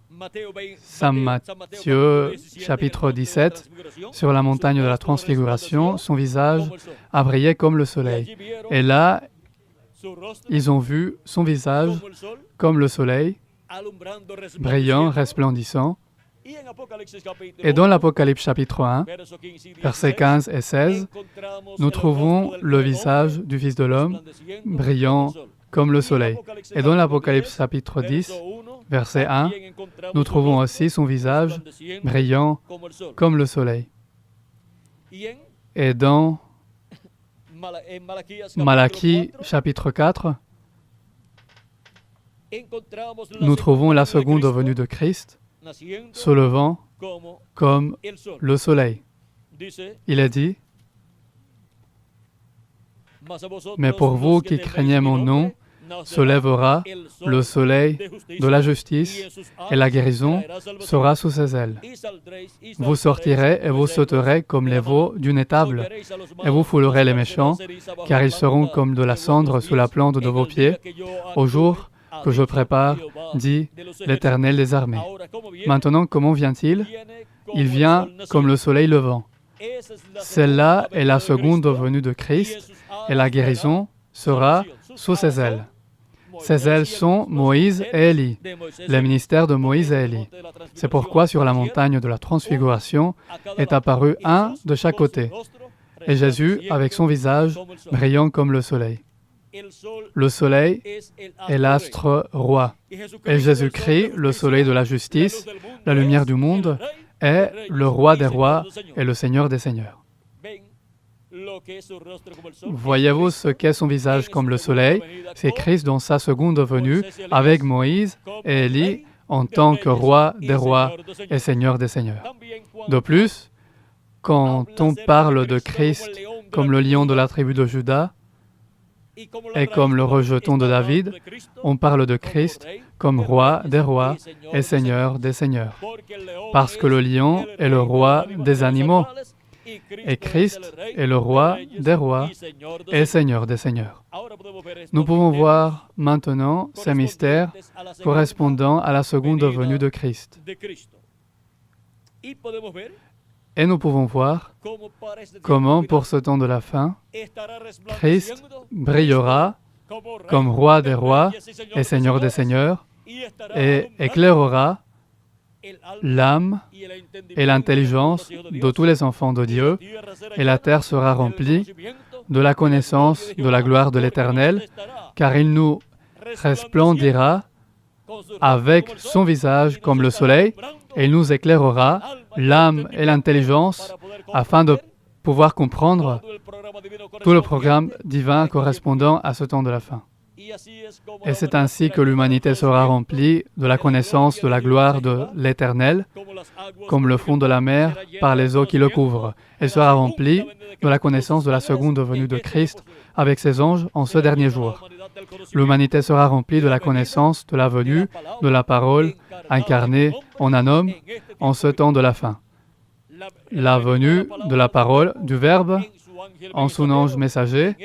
Saint Matthieu, chapitre 17, sur la montagne de la Transfiguration, son visage a brillé comme le soleil. Et là, ils ont vu son visage comme le soleil, brillant, resplendissant. Et dans l'Apocalypse chapitre 1, versets 15 et 16, nous trouvons le visage du Fils de l'homme brillant comme le soleil. Et dans l'Apocalypse chapitre 10, verset 1, nous trouvons aussi son visage brillant comme le soleil. Et dans Malachie chapitre 4, nous trouvons la seconde venue de Christ se levant comme le soleil. Il est dit, « Mais pour vous qui craignez mon nom, se lèvera le soleil de la justice et la guérison sera sous ses ailes. Vous sortirez et vous sauterez comme les veaux d'une étable et vous foulerez les méchants, car ils seront comme de la cendre sous la plante de vos pieds au jour que je prépare, dit l'Éternel des armées. Maintenant, comment vient-il? Il vient comme le soleil levant. Celle-là est la seconde venue de Christ et la guérison sera sous ses ailes. Ces ailes sont Moïse et Élie, les ministères de Moïse et Élie. C'est pourquoi sur la montagne de la Transfiguration est apparu un de chaque côté, et Jésus avec son visage brillant comme le soleil. Le soleil est l'astre roi, et Jésus-Christ, le soleil de la justice, la lumière du monde, est le roi des rois et le Seigneur des seigneurs. Voyez-vous ce qu'est son visage comme le soleil? C'est Christ dans sa seconde venue avec Moïse et Élie en tant que roi des rois et Seigneur des seigneurs. De plus, quand on parle de Christ comme le lion de la tribu de Juda et comme le rejeton de David, on parle de Christ comme roi des rois et Seigneur des seigneurs. Parce que le lion est le roi des animaux. Et Christ est le roi des rois et Seigneur des seigneurs. Nous pouvons voir maintenant ces mystères correspondant à la seconde venue de Christ. Et nous pouvons voir comment, pour ce temps de la fin, Christ brillera comme roi des rois et Seigneur des seigneurs et éclairera l'âme et l'intelligence de tous les enfants de Dieu, et la terre sera remplie de la connaissance de la gloire de l'Éternel, car il nous resplendira avec son visage comme le soleil, et il nous éclairera l'âme et l'intelligence afin de pouvoir comprendre tout le programme divin correspondant à ce temps de la fin. Et c'est ainsi que l'humanité sera remplie de la connaissance de la gloire de l'Éternel, comme le fond de la mer par les eaux qui le couvrent. Elle sera remplie de la connaissance de la seconde venue de Christ avec ses anges en ce dernier jour. L'humanité sera remplie de la connaissance de la venue de la parole incarnée en un homme en ce temps de la fin. La venue de la parole, du Verbe, en son ange messager,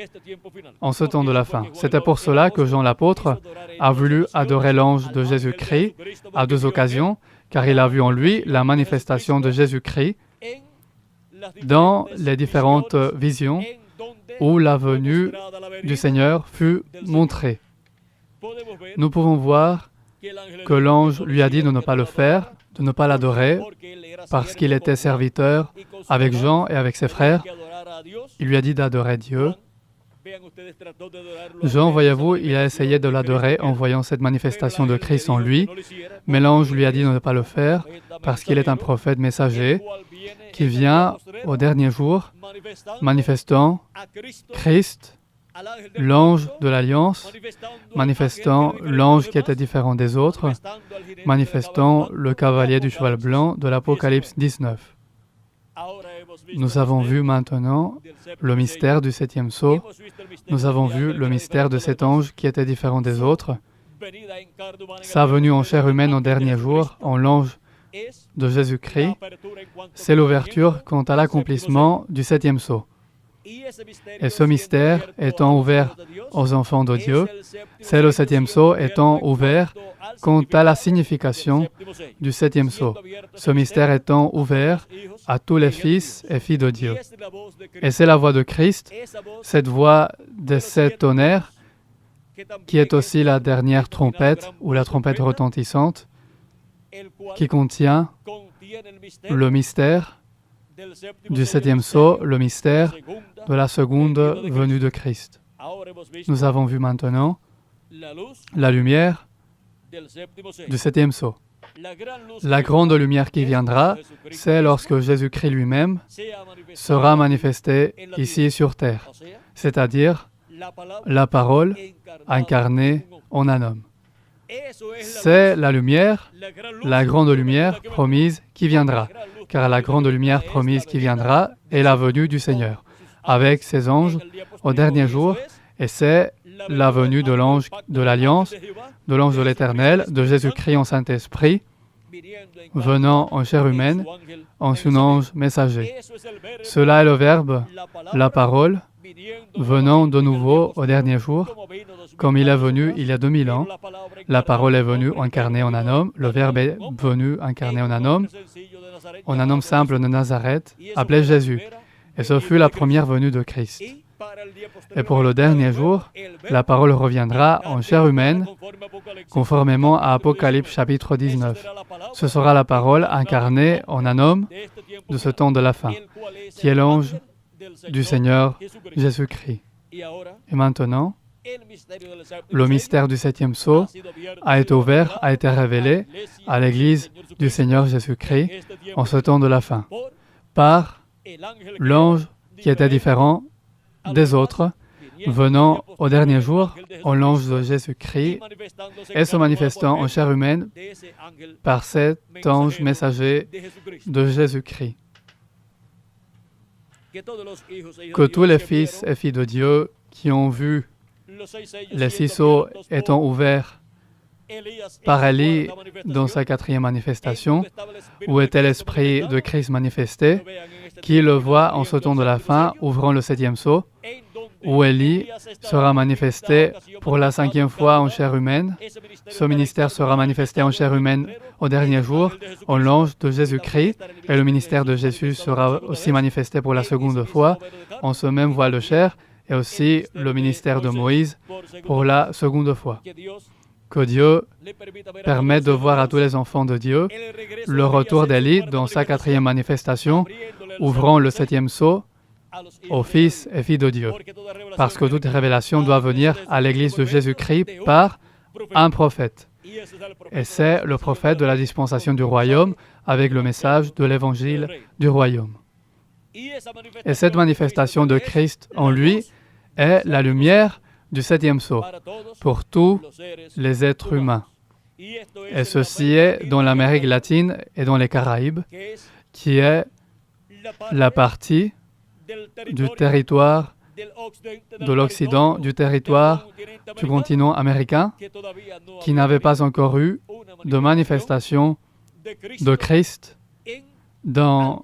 en ce temps de la fin. C'était pour cela que Jean l'apôtre a voulu adorer l'ange de Jésus-Christ à deux occasions, car il a vu en lui la manifestation de Jésus-Christ dans les différentes visions où la venue du Seigneur fut montrée. Nous pouvons voir que l'ange lui a dit de ne pas le faire, de ne pas l'adorer, parce qu'il était serviteur avec Jean et avec ses frères. Il lui a dit d'adorer Dieu. Jean, voyez-vous, il a essayé de l'adorer en voyant cette manifestation de Christ en lui, mais l'ange lui a dit de ne pas le faire parce qu'il est un prophète messager qui vient au dernier jour manifestant Christ, l'ange de l'Alliance, manifestant l'ange qui était différent des autres, manifestant le cavalier du cheval blanc de l'Apocalypse 19. Nous avons vu maintenant le mystère du septième sceau. Nous avons vu le mystère de cet ange qui était différent des autres. Sa venue en chair humaine au dernier jour, en l'ange de Jésus-Christ, c'est l'ouverture quant à l'accomplissement du septième sceau. Et ce mystère étant ouvert aux enfants de Dieu, c'est le septième sceau étant ouvert quant à la signification du septième sceau. Ce mystère étant ouvert à tous les fils et filles de Dieu. Et c'est la voix de Christ, cette voix de sept tonnerres, qui est aussi la dernière trompette ou la trompette retentissante, qui contient le mystère du septième sceau, le mystère de la seconde venue de Christ. Nous avons vu maintenant la lumière du septième sceau. La grande lumière qui viendra, c'est lorsque Jésus-Christ lui-même sera manifesté ici sur terre, c'est-à-dire la parole incarnée en un homme. C'est la lumière, la grande lumière promise qui viendra, car la grande lumière promise qui viendra est la venue du Seigneur, avec ses anges au dernier jour, et c'est la venue de l'ange de l'Alliance, de l'ange de l'Éternel, de Jésus-Christ en Saint-Esprit, venant en chair humaine, en son ange messager. Cela est le Verbe, la parole, venant de nouveau au dernier jour, comme il est venu il y a 2000 ans. La parole est venue incarnée en un homme, le Verbe est venu incarné en un homme simple de Nazareth, appelé Jésus. Et ce fut la première venue de Christ. Et pour le dernier jour, la parole reviendra en chair humaine, conformément à Apocalypse chapitre 19. Ce sera la parole incarnée en un homme de ce temps de la fin, qui est l'ange du Seigneur Jésus-Christ. Et maintenant, le mystère du septième sceau a été ouvert, a été révélé à l'Église du Seigneur Jésus-Christ en ce temps de la fin, par l'ange qui était différent des autres, venant au dernier jour en l'ange de Jésus-Christ et se manifestant en chair humaine par cet ange messager de Jésus-Christ. Que tous les fils et filles de Dieu qui ont vu les 6 sceaux étant ouverts par Élie dans sa 4e manifestation, où était l'Esprit de Christ manifesté, qui le voit en ce temps de la fin, ouvrant le 7e sceau, où Élie sera manifesté pour la 5e fois en chair humaine. Ce ministère sera manifesté en chair humaine au dernier jour, en l'ange de Jésus-Christ, et le ministère de Jésus sera aussi manifesté pour la seconde fois, en ce même voile de chair, et aussi le ministère de Moïse pour la seconde fois. Que Dieu permette de voir à tous les enfants de Dieu le retour d'Élie dans sa 4e manifestation, ouvrant le 7e sceau aux fils et filles de Dieu. Parce que toute révélation doit venir à l'Église de Jésus-Christ par un prophète. Et c'est le prophète de la dispensation du royaume avec le message de l'évangile du royaume. Et cette manifestation de Christ en lui est la lumière du 7e sceau pour tous les êtres humains. Et ceci est dans l'Amérique latine et dans les Caraïbes, qui est la partie du territoire de l'Occident, du territoire du continent américain, qui n'avait pas encore eu de manifestation de Christ dans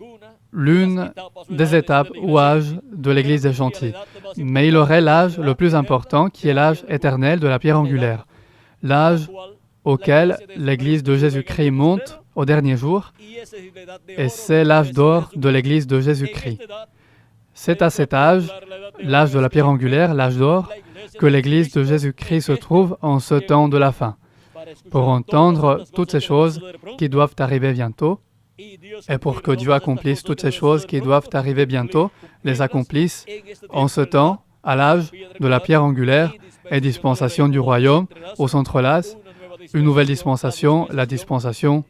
l'une des étapes ou âges de l'Église des gentils. Mais il aurait l'âge le plus important, qui est l'âge éternel de la pierre angulaire, l'âge auquel l'Église de Jésus-Christ monte au dernier jour, et c'est l'âge d'or de l'Église de Jésus-Christ. C'est à cet âge, l'âge de la pierre angulaire, l'âge d'or, que l'Église de Jésus-Christ se trouve en ce temps de la fin, pour entendre toutes ces choses qui doivent arriver bientôt, et pour que Dieu accomplisse toutes ces choses qui doivent arriver bientôt, les accomplisse en ce temps, à l'âge de la pierre angulaire et dispensation du royaume, où s'entrelacent une nouvelle dispensation, la dispensation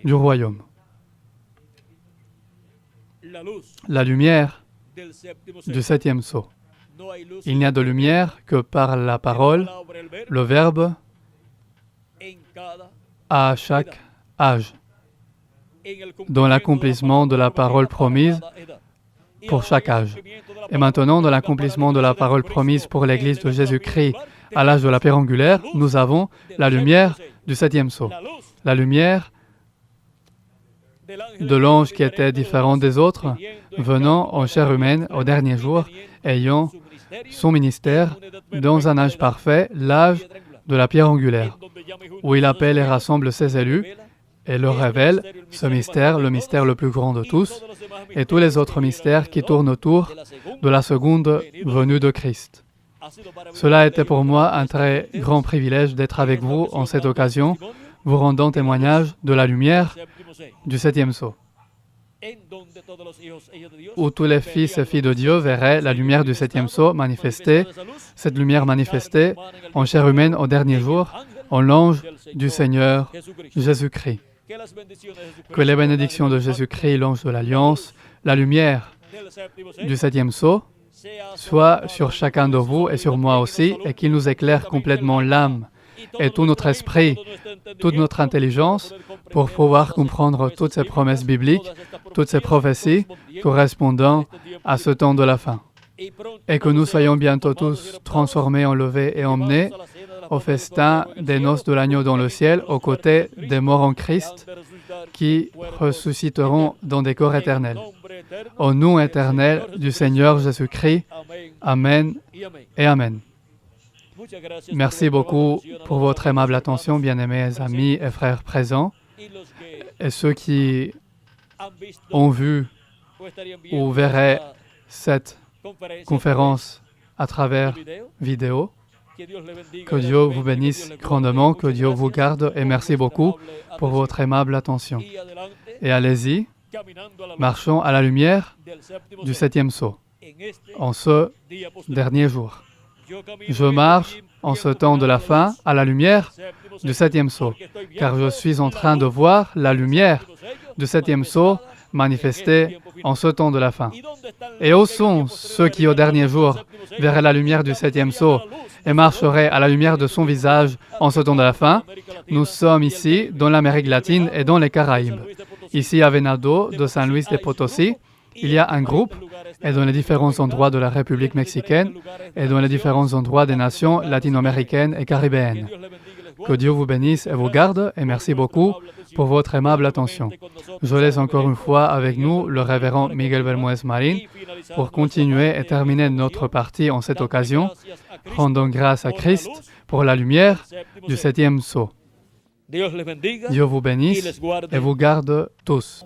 du royaume. La lumière du 7e sceau. Il n'y a de lumière que par la parole, le Verbe, à chaque âge, dans l'accomplissement de la parole promise pour chaque âge. Et maintenant, dans l'accomplissement de la parole promise pour l'Église de Jésus-Christ à l'âge de la pierre angulaire, nous avons la lumière du 7e sceau. La lumière de l'ange qui était différent des autres, venant en chair humaine au dernier jour, ayant son ministère dans un âge parfait, l'âge de la pierre angulaire, où il appelle et rassemble ses élus et leur révèle ce mystère, le mystère le plus grand de tous, et tous les autres mystères qui tournent autour de la seconde venue de Christ. Cela a été pour moi un très grand privilège d'être avec vous en cette occasion, vous rendant témoignage de la lumière du 7e sceau, où tous les fils et filles de Dieu verraient la lumière du 7e sceau manifestée, cette lumière manifestée en chair humaine au dernier jour, en l'ange du Seigneur Jésus-Christ. Que les bénédictions de Jésus-Christ, l'ange de l'Alliance, la lumière du 7e sceau, soient sur chacun de vous et sur moi aussi, et qu'il nous éclaire complètement l'âme et tout notre esprit, toute notre intelligence, pour pouvoir comprendre toutes ces promesses bibliques, toutes ces prophéties correspondant à ce temps de la fin. Et que nous soyons bientôt tous transformés, enlevés et emmenés au festin des noces de l'agneau dans le ciel, aux côtés des morts en Christ, qui ressusciteront dans des corps éternels. Au nom éternel du Seigneur Jésus-Christ. Amen et Amen. Merci beaucoup pour votre aimable attention, bien-aimés amis et frères présents, et ceux qui ont vu ou verraient cette conférence à travers vidéo. Que Dieu vous bénisse grandement, que Dieu vous garde et merci beaucoup pour votre aimable attention. Et allez-y, marchons à la lumière du 7e sceau en ce dernier jour. Je marche en ce temps de la fin à la lumière du 7e sceau, car je suis en train de voir la lumière du 7e sceau manifestée en ce temps de la fin. Et où sont ceux qui, au dernier jour, verraient la lumière du 7e sceau et marcheraient à la lumière de son visage en ce temps de la fin? Nous sommes ici, dans l'Amérique latine et dans les Caraïbes. Ici, à Venado, de San Luis de Potosí, il y a un groupe, et dans les différents endroits de la République mexicaine, et dans les différents endroits des nations latino-américaines et caribéennes. Que Dieu vous bénisse et vous garde, et merci beaucoup pour votre aimable attention. Je laisse encore une fois avec nous le révérend Miguel Bermúdez Marín pour continuer et terminer notre partie en cette occasion, rendant grâce à Christ pour la lumière du 7e sceau. Dieu vous bénisse et vous garde tous.